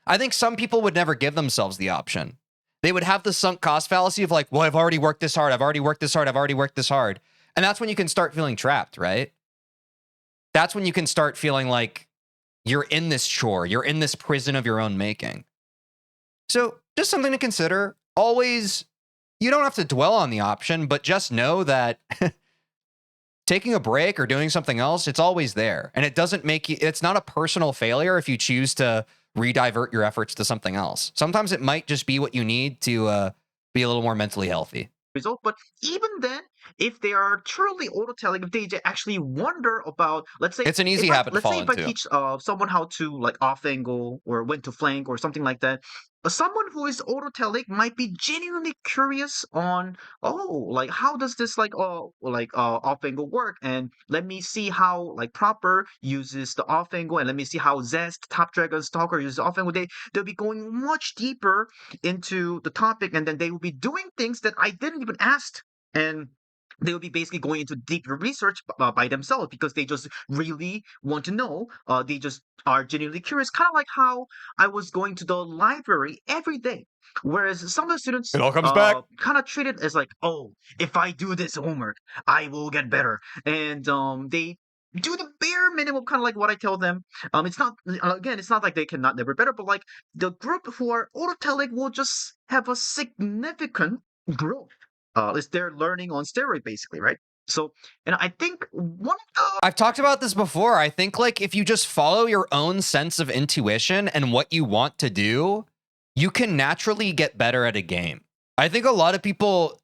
I think some people would never give themselves the option. They would have the sunk cost fallacy of like, well, I've already worked this hard. I've already worked this hard. I've already worked this hard. And that's when you can start feeling trapped, right? That's when you can start feeling like you're in this chore. You're in this prison of your own making. So just something to consider. Always, you don't have to dwell on the option, but just know that taking a break or doing something else, it's always there. And it doesn't make you, it's not a personal failure if you choose to redivert your efforts to something else. Sometimes it might just be what you need to be a little more mentally healthy. Result. But even then, if they are truly autotelling, if they actually wonder about, let's say, It's an easy habit to fall if I into. teach someone how to like off angle or when to flank or something like that, someone who is autotelic might be genuinely curious on, oh, like how does this off angle work, and let me see how like proper uses the off angle, and let me see how Zest Top Dragon Stalker uses off angle. They'll be going much deeper into the topic, and then they will be doing things that I didn't even ask, and they will be basically going into deeper research by themselves because they just really want to know. They just are genuinely curious, kind of like how I was going to the library every day. Whereas some of the students It all comes back. kind of treat it as like, oh, if I do this homework, I will get better. And they do the bare minimum, kind of like what I tell them. It's not, again, it's not like they cannot never better, but like the group who are autotelic will just have a significant growth. Is they're learning on steroid, basically, right? So, and I think one of the I've talked about this before. I think like if you just follow your own sense of intuition and what you want to do, you can naturally get better at a game. I think a lot of people,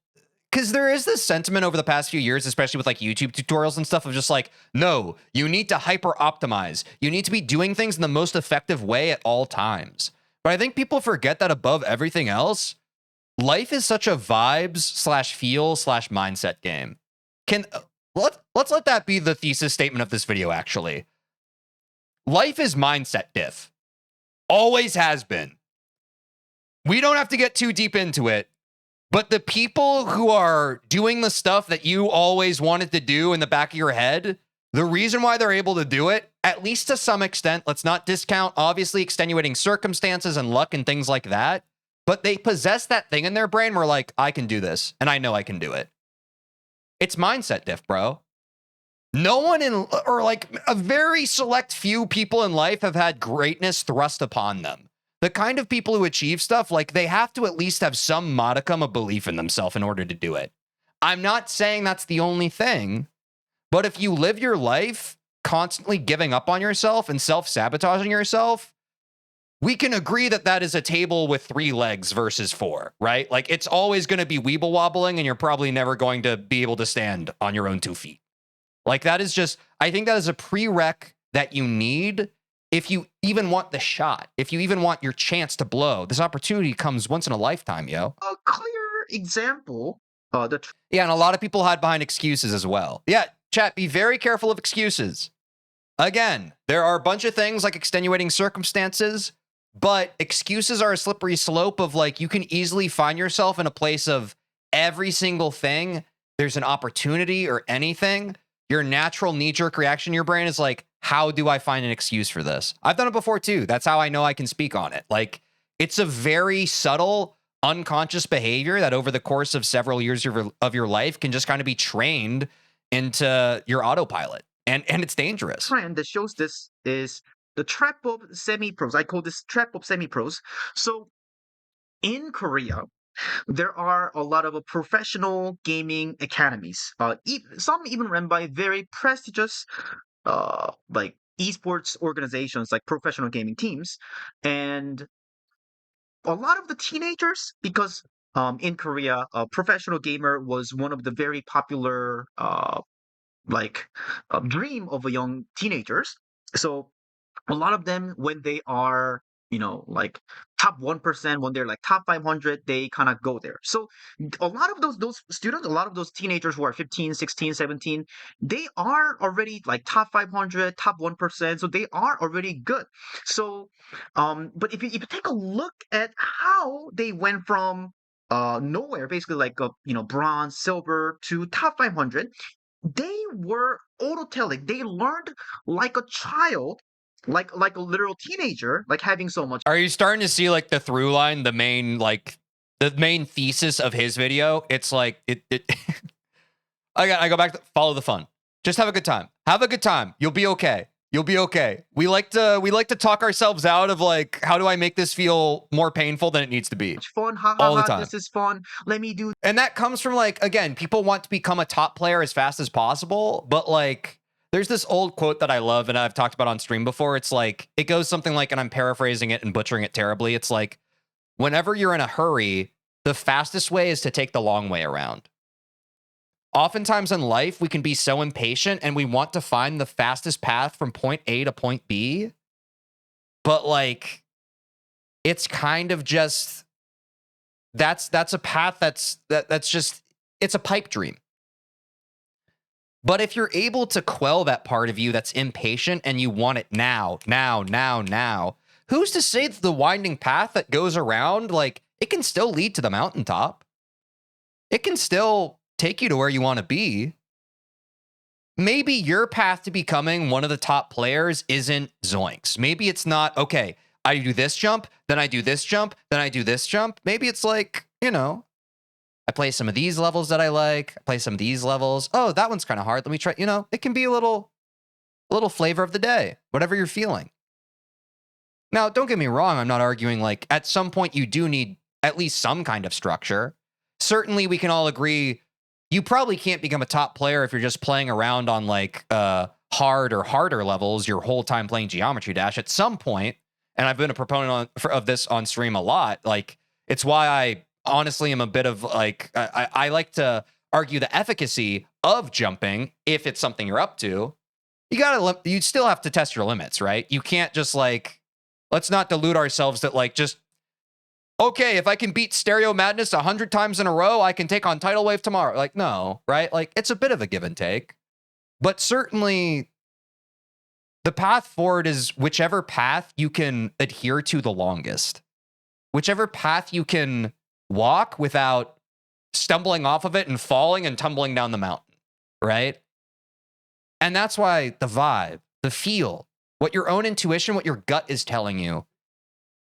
because there is this sentiment over the past few years, especially with like YouTube tutorials and stuff, of just like, no, you need to hyper optimize. You need to be doing things in the most effective way at all times. But I think people forget that above everything else, life is such a vibes/feel/mindset game. Let's let that be the thesis statement of this video, actually. Life is mindset diff. Always has been. We don't have to get too deep into it, but the people who are doing the stuff that you always wanted to do in the back of your head, the reason why they're able to do it, at least to some extent, let's not discount obviously extenuating circumstances and luck and things like that, but they possess that thing in their brain where like, I can do this, and I know I can do it. It's mindset diff, bro. No one or like a very select few people in life have had greatness thrust upon them. The kind of people who achieve stuff, like they have to at least have some modicum of belief in themselves in order to do it. I'm not saying that's the only thing, but if you live your life constantly giving up on yourself and self-sabotaging yourself, we can agree that that is a table with 3 legs versus 4, right? Like it's always going to be weeble wobbling and you're probably never going to be able to stand on your own 2 feet. Like that is just, I think that is a prereq that you need if you even want the shot, if you even want your chance to blow. This opportunity comes once in a lifetime, yo. a clear example, Yeah, and a lot of people hide behind excuses as well. Yeah, chat, be very careful of excuses. Again, there are a bunch of things like extenuating circumstances, but excuses are a slippery slope of like, you can easily find yourself in a place of every single thing. There's an opportunity or anything. Your natural knee-jerk reaction in your brain is like, how do I find an excuse for this? I've done it before too. That's how I know I can speak on it. Like, it's a very subtle, unconscious behavior that over the course of several years of your life can just kind of be trained into your autopilot. And it's dangerous. trend that shows this is the trap of semi-pros. I call this trap of semi-pros. So in Korea, there are a lot of professional gaming academies. Some even run by very prestigious, like esports organizations, like professional gaming teams, and a lot of the teenagers, because in Korea, a professional gamer was one of the very popular like dream of a young teenagers. So a lot of them, when they are, like top 1%, when they're like top 500, they kind of go there. So a lot of those students, a lot of those teenagers who are 15, 16, 17, they are already like top 500, top 1%, so they are already good. So but if you take a look at how they went from nowhere, basically like bronze, silver to top 500, they were autotelic. They learned like a child, like a literal teenager, like having so much. Are you starting to see like the through line, the main thesis of his video? It's like it I go back to follow the fun. Just have a good time. Have a good time. You'll be okay. You'll be okay. We like to talk ourselves out of like, how do I make this feel more painful than it needs to be? Fun, ha ha All the ha, time. this is fun. Let me do. And that comes from like, again, people want to become a top player as fast as possible, but like there's this old quote that I love and I've talked about on stream before. It's like, it goes something like, and I'm paraphrasing it and butchering it terribly. It's like, whenever you're in a hurry, the fastest way is to take the long way around. Oftentimes in life, we can be so impatient and we want to find the fastest path from point A to point B. But like, it's kind of just, that's a path that's just, it's a pipe dream. But if you're able to quell that part of you that's impatient and you want it now, who's to say that the winding path that goes around, like, it can still lead to the mountaintop? It can still take you to where you want to be. Maybe your path to becoming one of the top players isn't Zoinks. Maybe it's not, okay, I do this jump, then I do this jump, then I do this jump. Maybe it's like, I play some of these levels that I like. I play some of these levels. Oh, that one's kind of hard. Let me try, it can be a little flavor of the day, whatever you're feeling. Now, don't get me wrong. I'm not arguing like at some point you do need at least some kind of structure. Certainly we can all agree you probably can't become a top player if you're just playing around on like hard or harder levels your whole time playing Geometry Dash. At some point, and I've been a proponent of this on stream a lot, like it's why I honestly am a bit of like, I like to argue the efficacy of jumping if it's something you're up to. You still have to test your limits, right? You can't just like, let's not delude ourselves that like just, okay, if I can beat Stereo Madness 100 times in a row, I can take on Tidal Wave tomorrow. Like, no, right? Like, it's a bit of a give and take. But certainly, the path forward is whichever path you can adhere to the longest. Whichever path you can walk without stumbling off of it and falling and tumbling down the mountain, right? And that's why the vibe, the feel, what your own intuition, what your gut is telling you,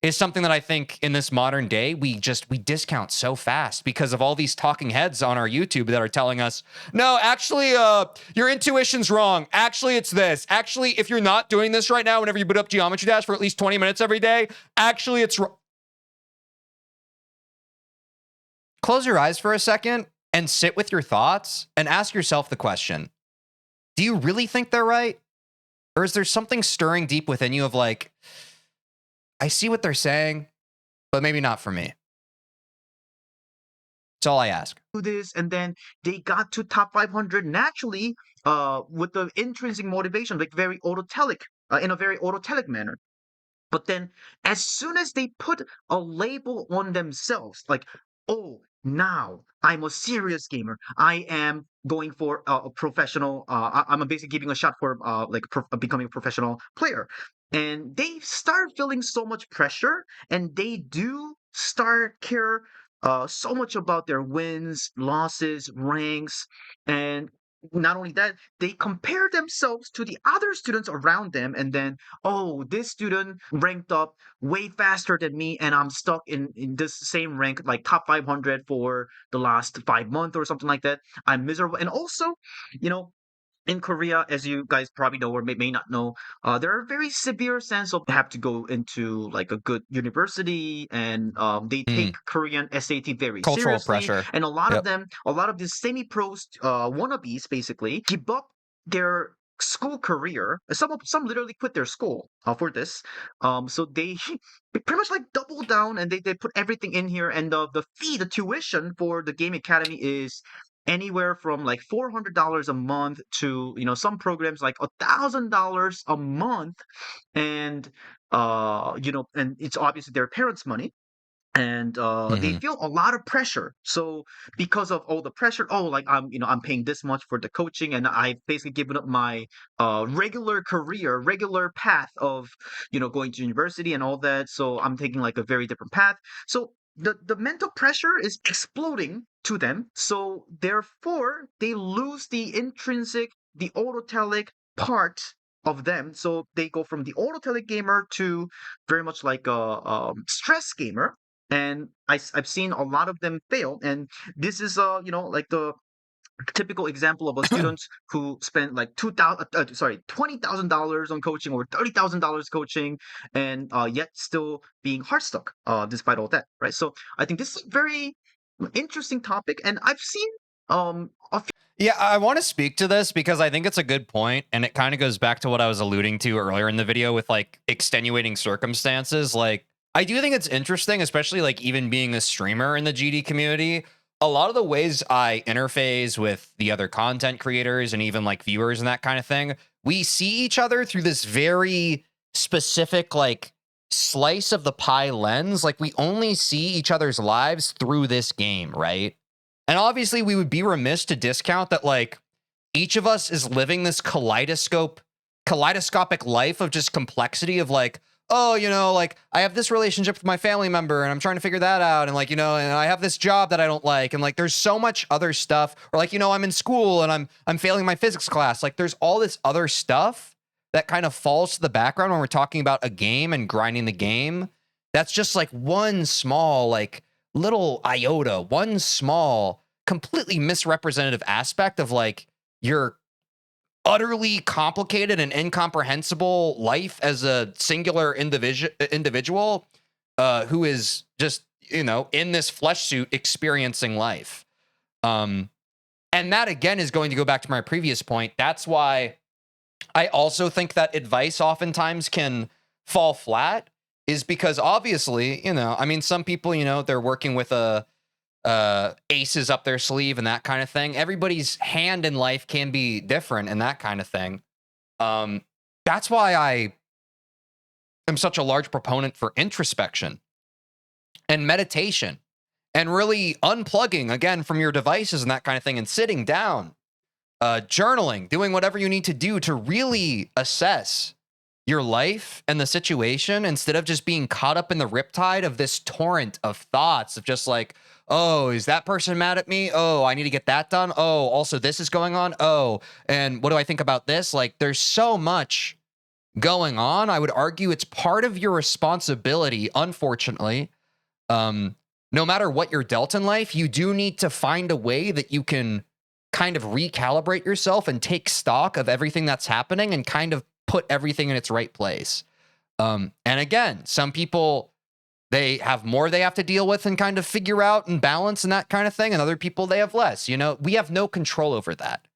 is something that I think in this modern day, we discount so fast because of all these talking heads on our YouTube that are telling us, no, actually, your intuition's wrong. Actually, it's this. Actually, if you're not doing this right now, whenever you boot up Geometry Dash for at least 20 minutes every day, actually, it's wrong. Close your eyes for a second and sit with your thoughts and ask yourself the question, do you really think they're right? Or is there something stirring deep within you of like, I see what they're saying, but maybe not for me. That's all I ask. Do this, and then they got to top 500 naturally, with the intrinsic motivation, like very autotelic, in a very autotelic manner. But then, as soon as they put a label on themselves, like, oh, now I'm a serious gamer. I am going for a professional. I'm basically giving a shot for becoming a professional player. And they start feeling so much pressure, and they do start care so much about their wins, losses, ranks, and not only that, they compare themselves to the other students around them, and then, oh, this student ranked up way faster than me, and I'm stuck in this same rank, like top 500 for the last 5 months or something like that. I'm miserable. And also, you know, in Korea, as you guys probably know or may not know, there are very severe sense of have to go into like a good university, and they take Korean SAT very Cultural seriously. pressure. And a lot of Yep. them, a lot of these semi-pros wannabes, basically give up their school career. Some literally quit their school for this. So they pretty much like double down, and they put everything in here. And the fee, the tuition for the game academy is anywhere from like $400 a month to, some programs like $1,000 a month. And and it's obviously their parents' money, and they Hmm. feel a lot of pressure. So because of all the pressure, oh, like I'm paying this much for the coaching, and I've basically given up my regular career, regular path of going to university and all that. So I'm taking like a very different path. So the mental pressure is exploding to them. So therefore they lose the intrinsic, the autotelic part of them. So they go from the autotelic gamer to very much like a stress gamer. And I've seen a lot of them fail. And this is like the typical example of a student who spent like $20,000 on coaching, or $30,000 coaching, and yet still being heart stuck despite all that, right? So I think this is a very interesting topic, and I've seen a few. Yeah, I want to speak to this because I think it's a good point, and it kind of goes back to what I was alluding to earlier in the video with like extenuating circumstances. Like, I do think it's interesting, especially like even being a streamer in the GD community. A lot of the ways I interface with the other content creators and even like viewers and that kind of thing, we see each other through this very specific like slice of the pie lens. Like, we only see each other's lives through this game, right? And obviously, we would be remiss to discount that, like, each of us is living this kaleidoscopic life of just complexity of like, oh, like I have this relationship with my family member and I'm trying to figure that out. And like, and I have this job that I don't like. And like, there's so much other stuff. Or like, I'm in school and I'm failing my physics class. Like, there's all this other stuff that kind of falls to the background when we're talking about a game and grinding the game. That's just like one small, like, little iota, one small, completely misrepresentative aspect of like your utterly complicated and incomprehensible life as a singular individual who is just, in this flesh suit experiencing life. And that again is going to go back to my previous point. That's why I also think that advice oftentimes can fall flat, is because obviously, I mean, some people, they're working with aces up their sleeve and that kind of thing. Everybody's hand in life can be different and that kind of thing. That's why I am such a large proponent for introspection and meditation and really unplugging again from your devices and that kind of thing, and sitting down, journaling, doing whatever you need to do to really assess your life and the situation, instead of just being caught up in the riptide of this torrent of thoughts of just like, oh, is that person mad at me? Oh, I need to get that done. Oh, also this is going on. Oh, and what do I think about this? Like, there's so much going on. I would argue it's part of your responsibility, unfortunately. No matter what you're dealt in life, you do need to find a way that you can kind of recalibrate yourself and take stock of everything that's happening and kind of put everything in its right place. And again, some people, they have more they have to deal with and kind of figure out and balance and that kind of thing. And other people, they have less. We have no control over that.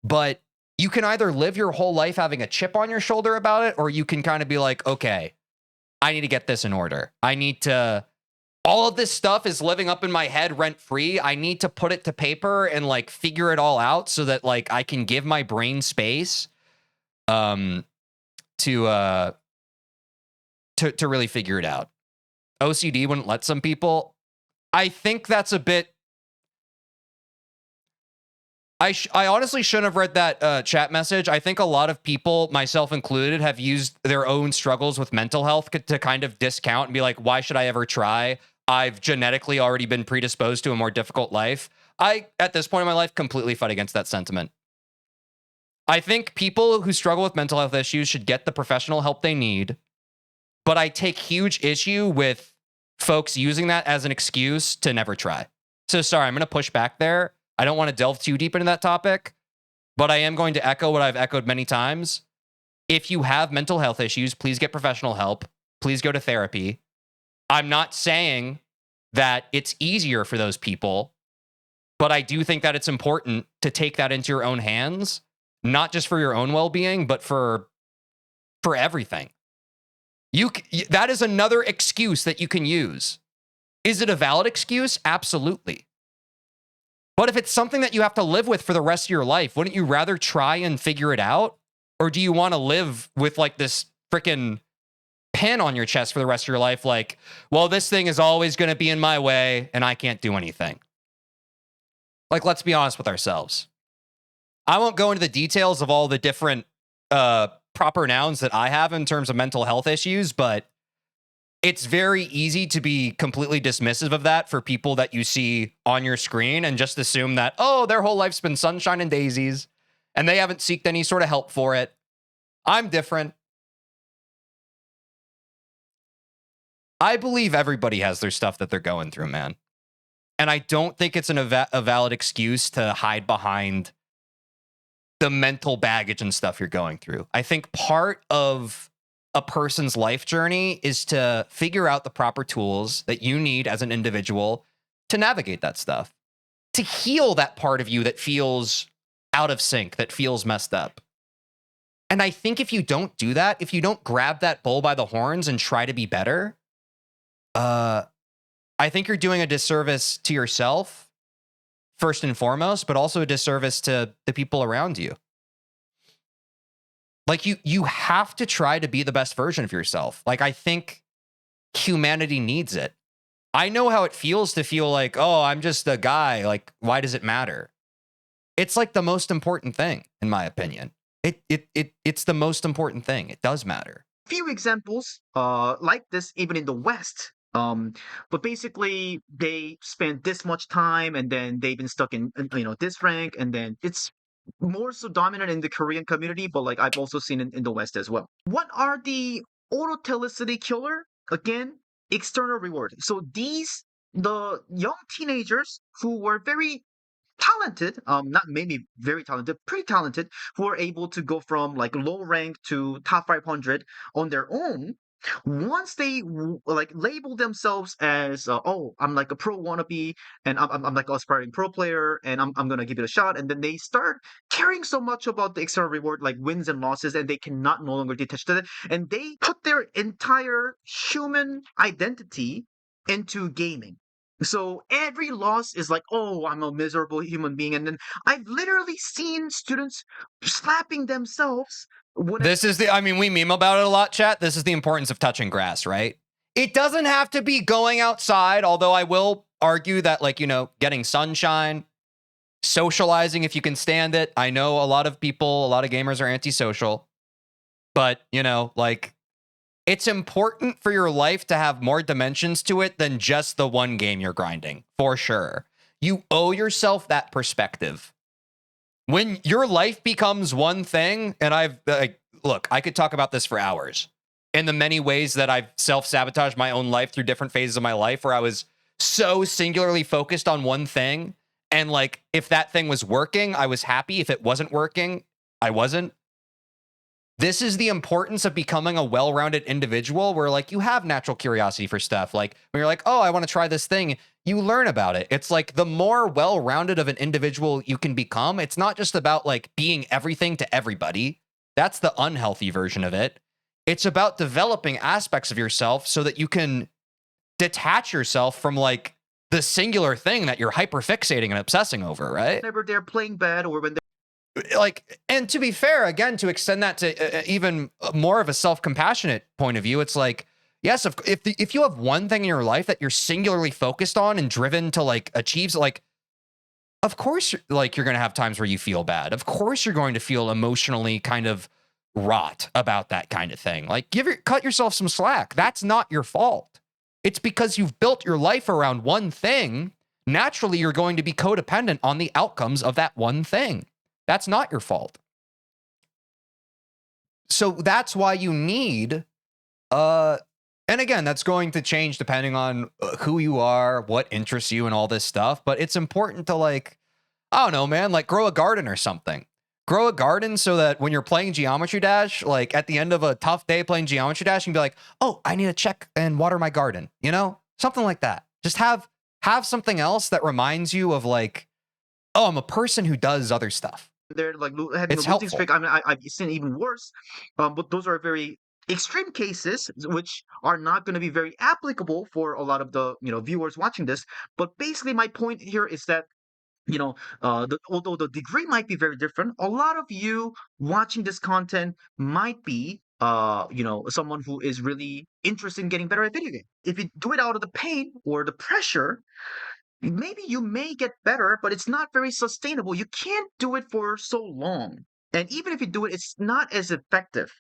But you can either live your whole life having a chip on your shoulder about it, or you can kind of be like, okay, I need to get this in order. All of this stuff is living up in my head rent free. I need to put it to paper and like figure it all out so that like I can give my brain space to really figure it out. OCD wouldn't let some people. I think that's a bit. I honestly shouldn't have read that chat message. I think a lot of people, myself included, have used their own struggles with mental health to kind of discount and be like, why should I ever try? I've genetically already been predisposed to a more difficult life. I, at this point in my life, completely fight against that sentiment. I think people who struggle with mental health issues should get the professional help they need. But I take huge issue with folks using that as an excuse to never try. So sorry, I'm going to push back there. I don't want to delve too deep into that topic, but I am going to echo what I've echoed many times. If you have mental health issues, please get professional help. Please go to therapy. I'm not saying that it's easier for those people, but I do think that it's important to take that into your own hands, not just for your own well-being, but for everything. That is another excuse that you can use. Is it a valid excuse? Absolutely. But if it's something that you have to live with for the rest of your life, wouldn't you rather try and figure it out? Or do you want to live with like this freaking pin on your chest for the rest of your life? Like, well, this thing is always going to be in my way and I can't do anything. Like, let's be honest with ourselves. I won't go into the details of all the different proper nouns that I have in terms of mental health issues, but it's very easy to be completely dismissive of that for people that you see on your screen and just assume that, oh, their whole life's been sunshine and daisies and they haven't sought any sort of help for it. I'm different. I believe everybody has their stuff that they're going through, man. And I don't think it's a valid excuse to hide behind the mental baggage and stuff you're going through. I think part of a person's life journey is to figure out the proper tools that you need as an individual to navigate that stuff, to heal that part of you that feels out of sync, that feels messed up. And I think if you don't do that, if you don't grab that bull by the horns and try to be better, I think you're doing a disservice to yourself, first and foremost, but also a disservice to the people around you. Like you have to try to be the best version of yourself. Like I think humanity needs it. I know how it feels to feel like, oh, I'm just a guy. Like, why does it matter? It's like the most important thing, in my opinion. It's the most important thing. It does matter. Few examples like this even in the West. But basically they spend this much time and then they've been stuck in this rank, and then it's more so dominant in the Korean community, but like I've also seen in the West as well. What are the autotelicity killer? Again, external reward. So the young teenagers who were very talented, not maybe very talented, pretty talented, who are able to go from like low rank to top 500 on their own. Once they like label themselves as, oh, I'm like a pro wannabe, and I'm like an aspiring pro player, and I'm gonna give it a shot, and then they start caring so much about the external reward, like wins and losses, and they cannot no longer detach to it, and they put their entire human identity into gaming. So every loss is like, oh, I'm a miserable human being. And then I've literally seen students slapping themselves when I mean, we meme about it a lot, chat. This is the importance of touching grass, right? It doesn't have to be going outside, although I will argue that, like, getting sunshine, socializing if you can stand it. I know a lot of people, a lot of gamers are antisocial, but, like, it's important for your life to have more dimensions to it than just the one game you're grinding, for sure. You owe yourself that perspective. When your life becomes one thing, and look, I could talk about this for hours, in the many ways that I've self-sabotaged my own life through different phases of my life where I was so singularly focused on one thing. And like, if that thing was working, I was happy. If it wasn't working, I wasn't. This is the importance of becoming a well-rounded individual where like you have natural curiosity for stuff. Like when you're like, oh, I want to try this thing, you learn about it. It's like the more well-rounded of an individual you can become, it's not just about like being everything to everybody. That's the unhealthy version of it. It's about developing aspects of yourself so that you can detach yourself from like the singular thing that you're hyperfixating and obsessing over, right? whenever they're playing bad or when they're like, and to be fair, again, to extend that to even more of a self-compassionate point of view, it's like, yes, if you have one thing in your life that you're singularly focused on and driven to like achieve, like, of course, like you're going to have times where you feel bad. Of course, you're going to feel emotionally kind of rot about that kind of thing. Like, cut yourself some slack. That's not your fault. It's because you've built your life around one thing. Naturally, you're going to be codependent on the outcomes of that one thing. That's not your fault. So that's why you need, and again, that's going to change depending on who you are, what interests you and all this stuff. But it's important to like, I don't know, man, like grow a garden or something. Grow a garden so that when you're playing Geometry Dash, like at the end of a tough day playing Geometry Dash, you can be like, oh, I need to check and water my garden, something like that. Just have something else that reminds you of like, oh, I'm a person who does other stuff. they're like having It's a losing helpful. streak. I mean, I've seen even worse, but those are very extreme cases, which are not going to be very applicable for a lot of the viewers watching this. But basically, my point here is that although the degree might be very different, a lot of you watching this content might be, someone who is really interested in getting better at video game. If you do it out of the pain or the pressure, maybe you may get better, but it's not very sustainable. You can't do it for so long. And even if you do it, it's not as effective.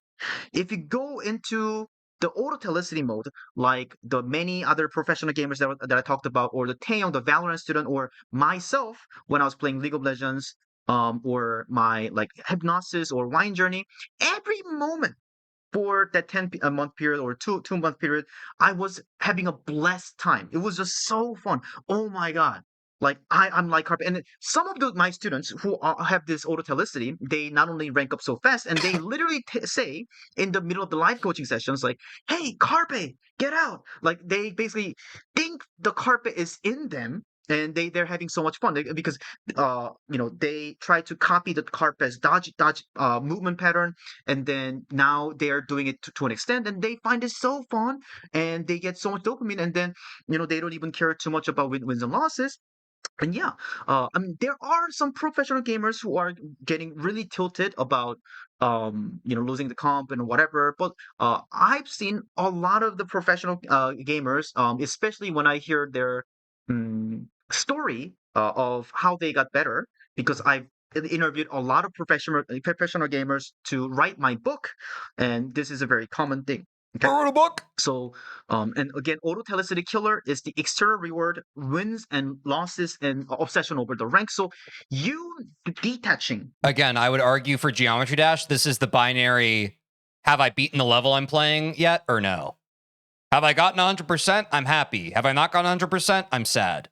If you go into the autotelicity mode, like the many other professional gamers that I talked about, or the Taeyong, the Valorant student, or myself when I was playing League of Legends, or my like Hypnosis or Wine Journey, every moment for that a month period or two-month period, I was having a blessed time. It was just so fun. Oh my god. Like I'm like carpet, and some of my students who have this autotelicity, they not only rank up so fast, and they literally say in the middle of the live coaching sessions, like, "Hey, carpe, get out!" Like they basically think the carpet is in them, and they're having so much fun because they try to copy the carpet's dodge movement pattern, and then now they are doing it to an extent, and they find it so fun, and they get so much dopamine, and then they don't even care too much about wins and losses. And yeah, I mean, there are some professional gamers who are getting really tilted about, losing the comp and whatever. But I've seen a lot of the professional gamers, especially when I hear their story of how they got better, because I've interviewed a lot of professional gamers to write my book, and this is a very common thing. Okay. I wrote a book. So, and again, autotelicity killer is the external reward, wins and losses, and obsession over the rank. So, you detaching. Again, I would argue for Geometry Dash, this is the binary, have I beaten the level I'm playing yet or no? Have I gotten 100%? I'm happy. Have I not gotten 100%? I'm sad.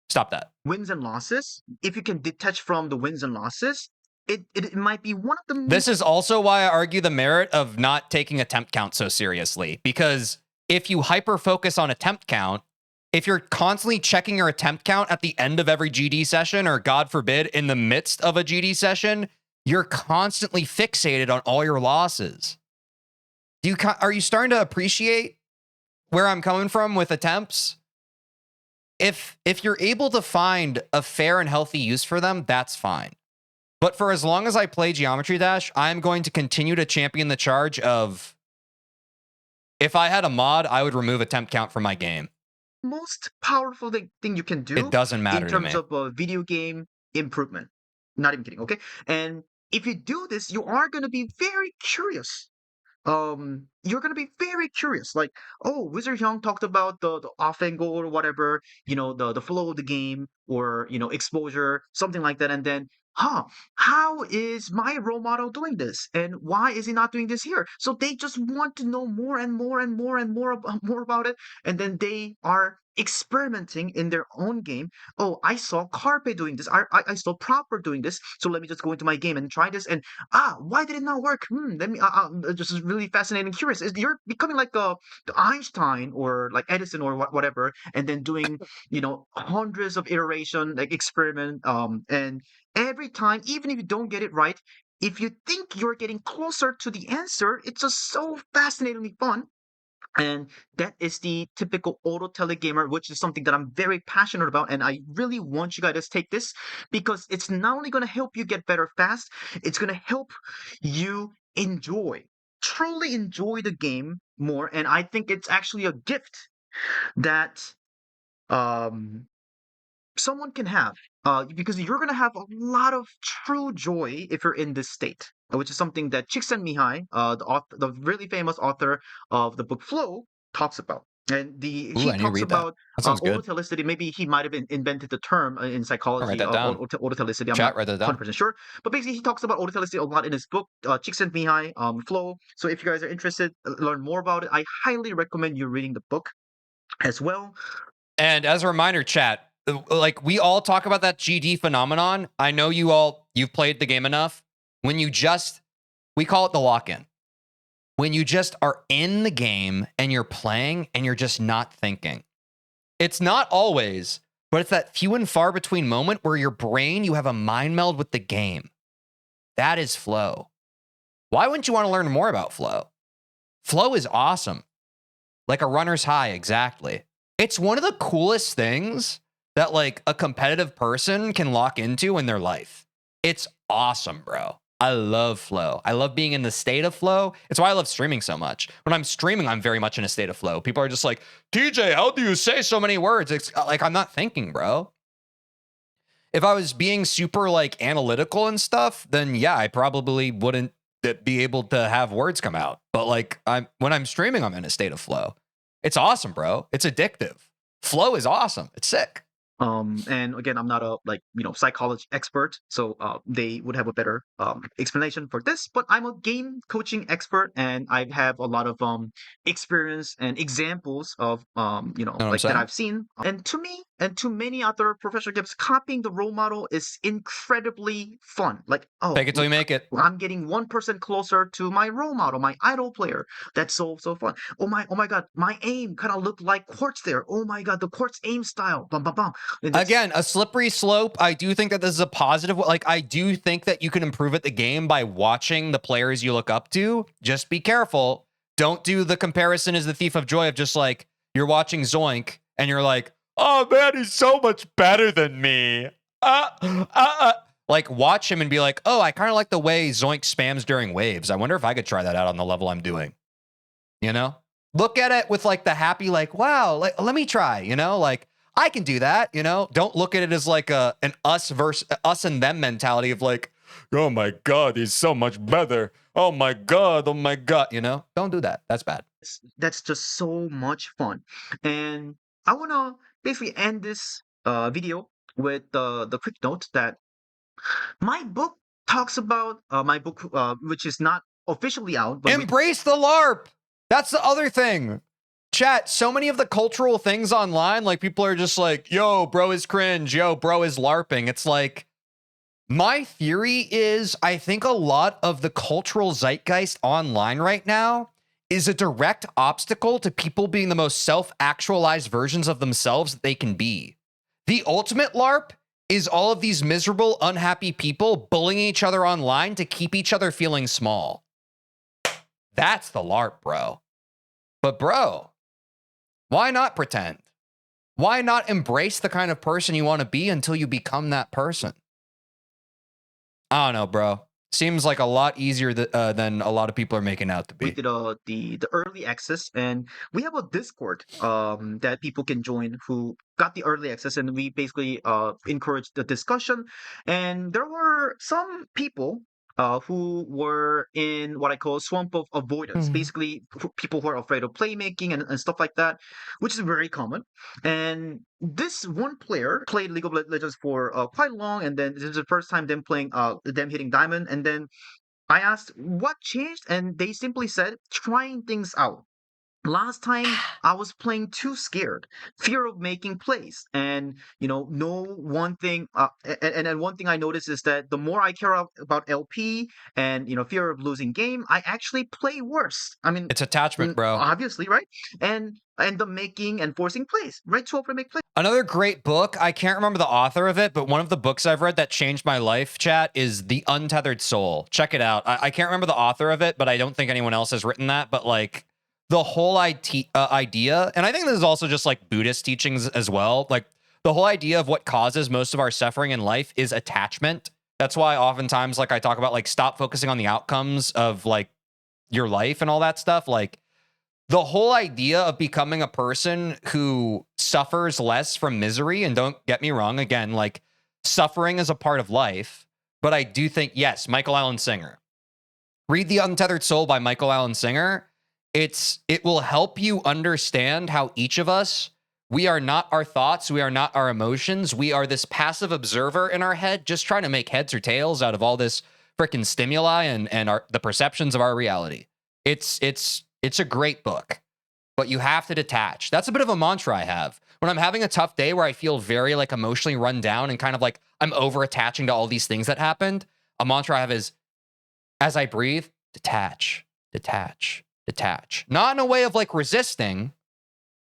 Stop that. Wins and losses. If you can detach from the wins and losses, it might be one of the. This is also why I argue the merit of not taking attempt count so seriously. Because if you hyper focus on attempt count, if you're constantly checking your attempt count at the end of every GD session, or God forbid, in the midst of a GD session, you're constantly fixated on all your losses. Are you starting to appreciate where I'm coming from with attempts? If you're able to find a fair and healthy use for them, that's fine. But for as long as I play Geometry Dash, I'm going to continue to champion the charge of, if I had a mod, I would remove attempt count from my game. Most powerful thing you can do. It doesn't matter in terms to me. of video game improvement. Not even kidding. Okay, and if you do this, you are going to be very curious. You're gonna be very curious. Like, oh, Wizard Hyung talked about the off angle or whatever, the flow of the game, or exposure, something like that, and then, how is my role model doing this, and why is he not doing this here? So they just want to know more and more and more and more about it, and then they are experimenting in their own game. Oh, I saw Carpe doing this. I saw Proper doing this. So let me just go into my game and try this. And why did it not work? Let me. This is really fascinating and curious. You're becoming like the Einstein or like Edison or whatever, and then doing hundreds of iteration like experiment. And every time, even if you don't get it right, if you think you're getting closer to the answer, it's just so fascinatingly fun. And that is the typical auto telegamer, which is something that I'm very passionate about. And I really want you guys to take this, because it's not only going to help you get better fast, it's going to help you truly enjoy the game more. And I think it's actually a gift that um, someone can have, because you're going to have a lot of true joy if you're in this state, which is something that Csikszentmihalyi, the really famous author of the book Flow, talks about. And Ooh, he I need to talks read that. about That sounds good. autotelicity. Maybe he might have invented the term in I'll psychology write that of down. autotelicity. I'm Chat, not write that down. 100% sure, but basically he talks about autotelicity a lot in his book, Csikszentmihalyi, Flow. So if you guys are interested, learn more about it, I highly recommend you reading the book as well. And as a reminder, chat, like we all talk about that GD phenomenon. I know you've played the game enough. When we call it the lock-in. When you just are in the game and you're playing and you're just not thinking. It's not always, but it's that few and far between moment where your brain, you have a mind meld with the game. That is flow. Why wouldn't you want to learn more about flow? Flow is awesome. Like a runner's high, exactly. It's one of the coolest things that like a competitive person can lock into in their life. It's awesome, bro. I love flow. I love being in the state of flow. It's why I love streaming so much. When I'm streaming, I'm very much in a state of flow. People are just like, TJ, how do you say so many words? It's like, I'm not thinking, bro. If I was being super like analytical and stuff, then yeah, I probably wouldn't be able to have words come out. But like when I'm streaming, I'm in a state of flow. It's awesome, bro. It's addictive. Flow is awesome. It's sick. And again, I'm not a psychology expert, so they would have a better explanation for this. But I'm a game coaching expert, and I have a lot of experience and examples of Know what I'm like that saying? I've seen. And to me, and to many other professional games, copying the role model is incredibly fun. Like, Fake it till you make it. I'm getting 1% closer to my role model, my idol player. That's so fun. Oh my God, my aim kind of looked like Quartz there. Oh my God, the Quartz aim style. Bum bum bum. Again, a slippery slope. I do think that this is a positive. Like, I do think that you can improve at the game by watching the players you look up to. Just be careful. Don't do the comparison as the thief of joy of just like you're watching Zoink and you're like, oh man, he's so much better than me. Like, watch him and be like, oh, I kind of like the way Zoink spams during waves. I wonder if I could try that out on the level I'm doing. You know? Look at it with like the happy, like, wow, like, let me try, like, I can do that, Don't look at it as like an us versus us and them mentality of like, oh my God, he's so much better. Oh my God, Don't do that. That's bad. That's just so much fun. And I want to basically end this video with the quick note that my book talks about my book, which is not officially out, but Embrace the LARP. That's the other thing. Chat, so many of the cultural things online, like people are just like, yo, bro is cringe. Yo, bro is LARPing. It's like, my theory is I think a lot of the cultural zeitgeist online right now is a direct obstacle to people being the most self-actualized versions of themselves that they can be. The ultimate LARP is all of these miserable, unhappy people bullying each other online to keep each other feeling small. That's the LARP, bro. But bro, why not pretend? Why not embrace the kind of person you want to be until you become that person? I don't know, bro. Seems like a lot easier than a lot of people are making out to be. we did the early access, and we have a Discord that people can join who got the early access, and we basically encourage the discussion. And there were some people who were in what I call swamp of avoidance, basically people who are afraid of playmaking and stuff like that, which is very common. And this one player played League of Legends for quite long, and then this is the first time them playing them hitting diamond. And then I asked what changed, and they simply said trying things out. Last time I was playing too scared, fear of making plays, and no one thing. And one thing I noticed is that the more I care about LP and fear of losing game, I actually play worse. I mean, It's attachment, bro. obviously, right? And the making and forcing plays, right? To make plays. Another great book, I can't remember the author of it, but one of the books I've read that changed my life, chat, is The Untethered Soul. Check it out. I can't remember the author of it, but I don't think anyone else has written that. But like the whole idea, and I think this is also just like Buddhist teachings as well. Like the whole idea of what causes most of our suffering in life is attachment. That's why oftentimes like I talk about like stop focusing on the outcomes of like your life and all that stuff. Like the whole idea of becoming a person who suffers less from misery, and don't get me wrong, again, like suffering is a part of life, but I do think, yes, Michael Allen Singer. Read The Untethered Soul by Michael Allen Singer. It will help you understand how each of us, we are not our thoughts, we are not our emotions, we are this passive observer in our head, just trying to make heads or tails out of all this freaking stimuli and the perceptions of our reality. It's a great book, but you have to detach. That's a bit of a mantra I have. When I'm having a tough day where I feel very like emotionally run down and kind of like I'm over attaching to all these things that happened, a mantra I have is, as I breathe, detach, detach, detach. Not in a way of like resisting,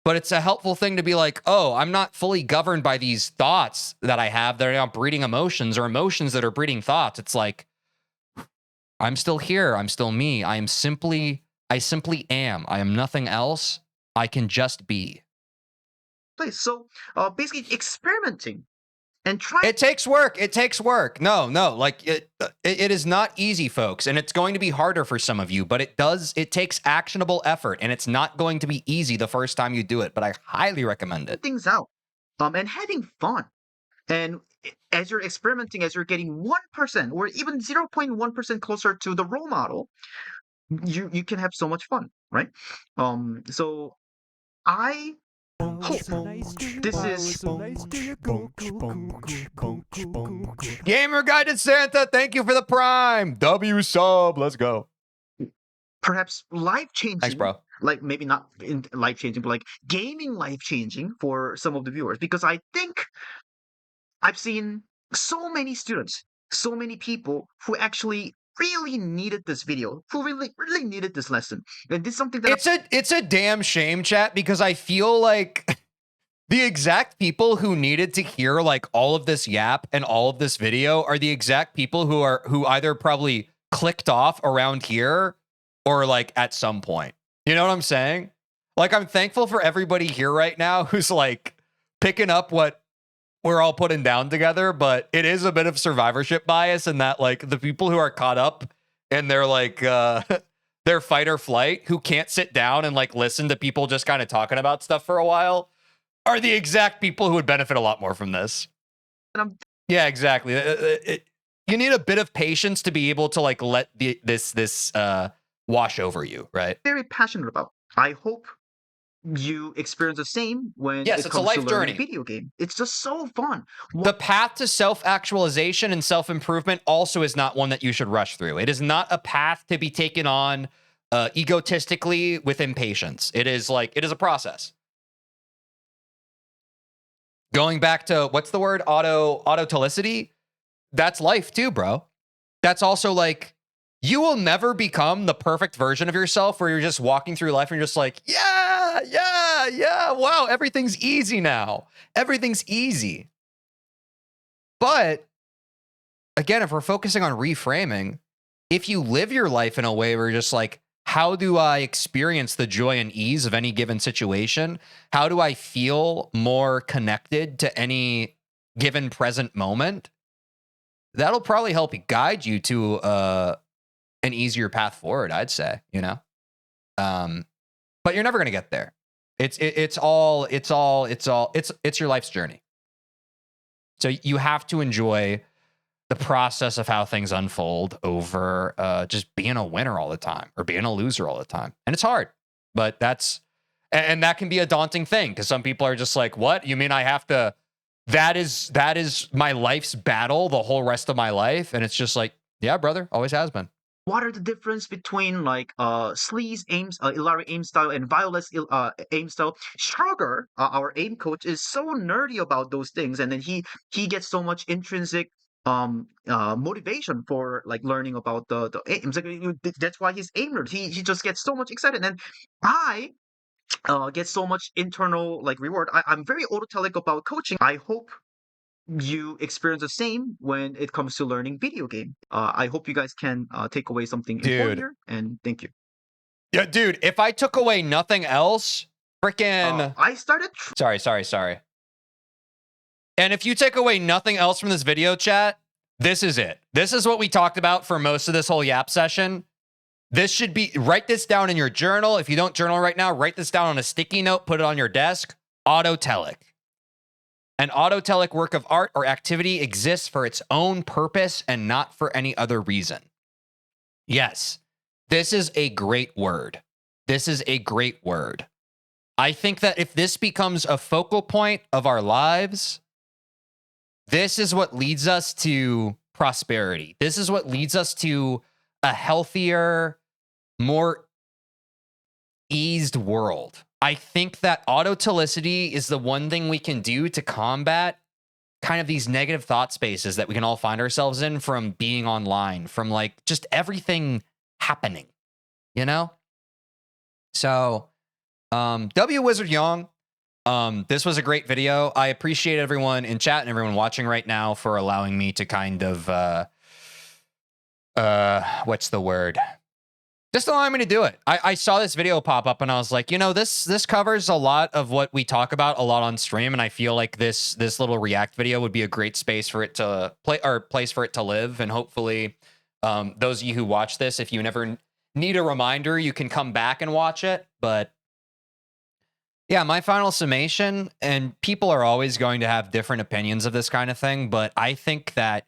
but it's a helpful thing to be like, oh, I'm not fully governed by these thoughts that I have that are now breeding emotions or emotions that are breeding thoughts. It's like, I'm still here. I'm still me. I simply am. I am nothing else. I can just be. place. So basically experimenting and trying. It takes work. It takes work. No, like it is not easy, folks, and it's going to be harder for some of you, but it takes actionable effort, and it's not going to be easy the first time you do it, but I highly recommend it. Things out, and having fun. And as you're experimenting, as you're getting 1% or even 0.1% closer to the role model, you can have so much fun, right? So I hope this is Gamer Guided Santa, thank you for the Prime. W sub. Let's go. perhaps life-changing. Thanks, bro. Like maybe not life-changing, but like gaming life-changing for some of the viewers, because I think I've seen so many students, so many people who actually really needed this video, who really needed this lesson. And this is something that it's a damn shame, chat, because I feel like the exact people who needed to hear like all of this yap and all of this video are the exact people who either probably clicked off around here or like at some point. You know what I'm saying? Like, I'm thankful for everybody here right now who's like picking up what we're all putting down together, but it is a bit of survivorship bias in that like the people who are caught up in their like their fight or flight, who can't sit down and like listen to people just kind of talking about stuff for a while, are the exact people who would benefit a lot more from this. Yeah, exactly. You need a bit of patience to be able to like let this wash over you, right? very passionate about. I hope you experience the same when Yes, it it's a comes life to learning journey. video game. It's just so fun. The path to self-actualization and self-improvement also is not one that you should rush through. It is not a path to be taken on egotistically with impatience. It is a process. Going back to, what's the word? Autotelicity? That's life too, bro. That's also like, you will never become the perfect version of yourself where you're just walking through life and you're just like, yeah, wow, everything's easy now. Everything's easy. But again, if we're focusing on reframing, if you live your life in a way where you're just like, how do I experience the joy and ease of any given situation? How do I feel more connected to any given present moment? That'll probably help guide you to an easier path forward, I'd say, you know? But you're never going to get there. It's your life's journey. So you have to enjoy the process of how things unfold over just being a winner all the time or being a loser all the time. And it's hard, but and that can be a daunting thing, because some people are just like, what? You mean I have to, that is my life's battle the whole rest of my life? And it's just like, yeah, brother, always has been. What are the difference between like Slee's Ilari aim style and Violet's aim style? Sugar, our aim coach, is so nerdy about those things, and then he gets so much intrinsic motivation for like learning about the aims. Like, that's why he's aim nerd. He just gets so much excited, and I get so much internal like reward. I'm very autotelic about coaching. I hope you experience the same when it comes to learning video game. I hope you guys can take away something important here, and thank you. Yeah, dude, if I took away nothing else, freaking... I started... Sorry. And if you take away nothing else from this video, chat, this is it. This is what we talked about for most of this whole yap session. This should be... Write this down in your journal. If you don't journal right now, write this down on a sticky note, put it on your desk. Autotelic. An autotelic work of art or activity exists for its own purpose and not for any other reason. Yes, this is a great word. This is a great word. I think that if this becomes a focal point of our lives, this is what leads us to prosperity. This is what leads us to a healthier, more eased world. I think that autotelicity is the one thing we can do to combat kind of these negative thought spaces that we can all find ourselves in from being online, from like just everything happening, you know? So, W Wizard Young, this was a great video. I appreciate everyone in chat and everyone watching right now for allowing me to kind of, what's the word? Just allow me to do it. I saw this video pop up and I was like, you know, this covers a lot of what we talk about a lot on stream, and I feel like this little React video would be a great space for it to play, or place for it to live. And hopefully, those of you who watch this, if you never need a reminder, you can come back and watch it. But yeah, my final summation, and people are always going to have different opinions of this kind of thing, but I think that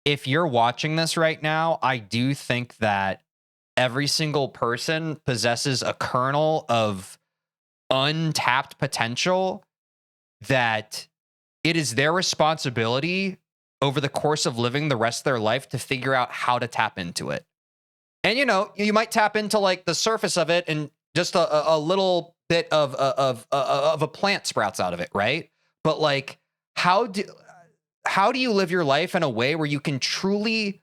if you're watching this right now, I do think that every single person possesses a kernel of untapped potential that it is their responsibility over the course of living the rest of their life to figure out how to tap into it. And, you know, you might tap into like the surface of it and just a little bit of a plant sprouts out of it, right? But like, how do you live your life in a way where you can truly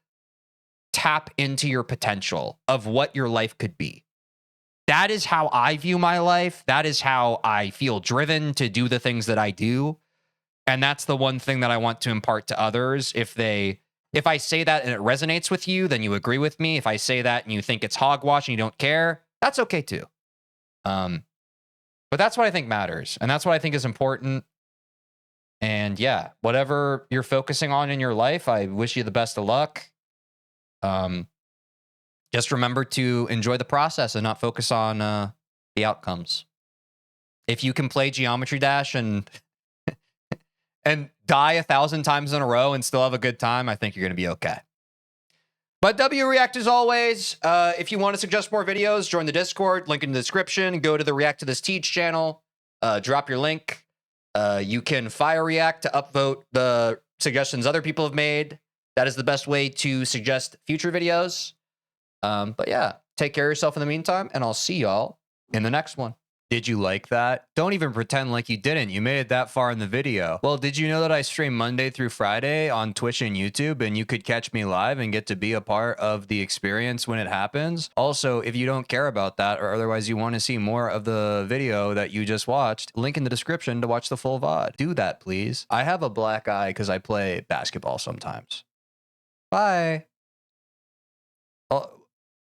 tap into your potential of what your life could be? That is how I view my life. That is how I feel driven to do the things that I do. And that's the one thing that I want to impart to others. If I say that and it resonates with you, then you agree with me. If I say that and you think it's hogwash and you don't care, that's okay too. But that's what I think matters. And that's what I think is important. And yeah, whatever you're focusing on in your life, I wish you the best of luck. Just remember to enjoy the process and not focus on the outcomes. If you can play Geometry Dash and die 1,000 times in a row and still have a good time, I think you're going to be okay. But WReact as always. If you want to suggest more videos, join the Discord, link in the description. Go to the React to This Teach channel, drop your link. You can fire React to upvote the suggestions other people have made. That is the best way to suggest future videos. But yeah, take care of yourself in the meantime, and I'll see y'all in the next one. Did you like that? Don't even pretend like you didn't. You made it that far in the video. Well, did you know that I stream Monday through Friday on Twitch and YouTube, and you could catch me live and get to be a part of the experience when it happens? Also, if you don't care about that, or otherwise you want to see more of the video that you just watched, link in the description to watch the full VOD. Do that, please. I have a black eye because I play basketball sometimes. Bye.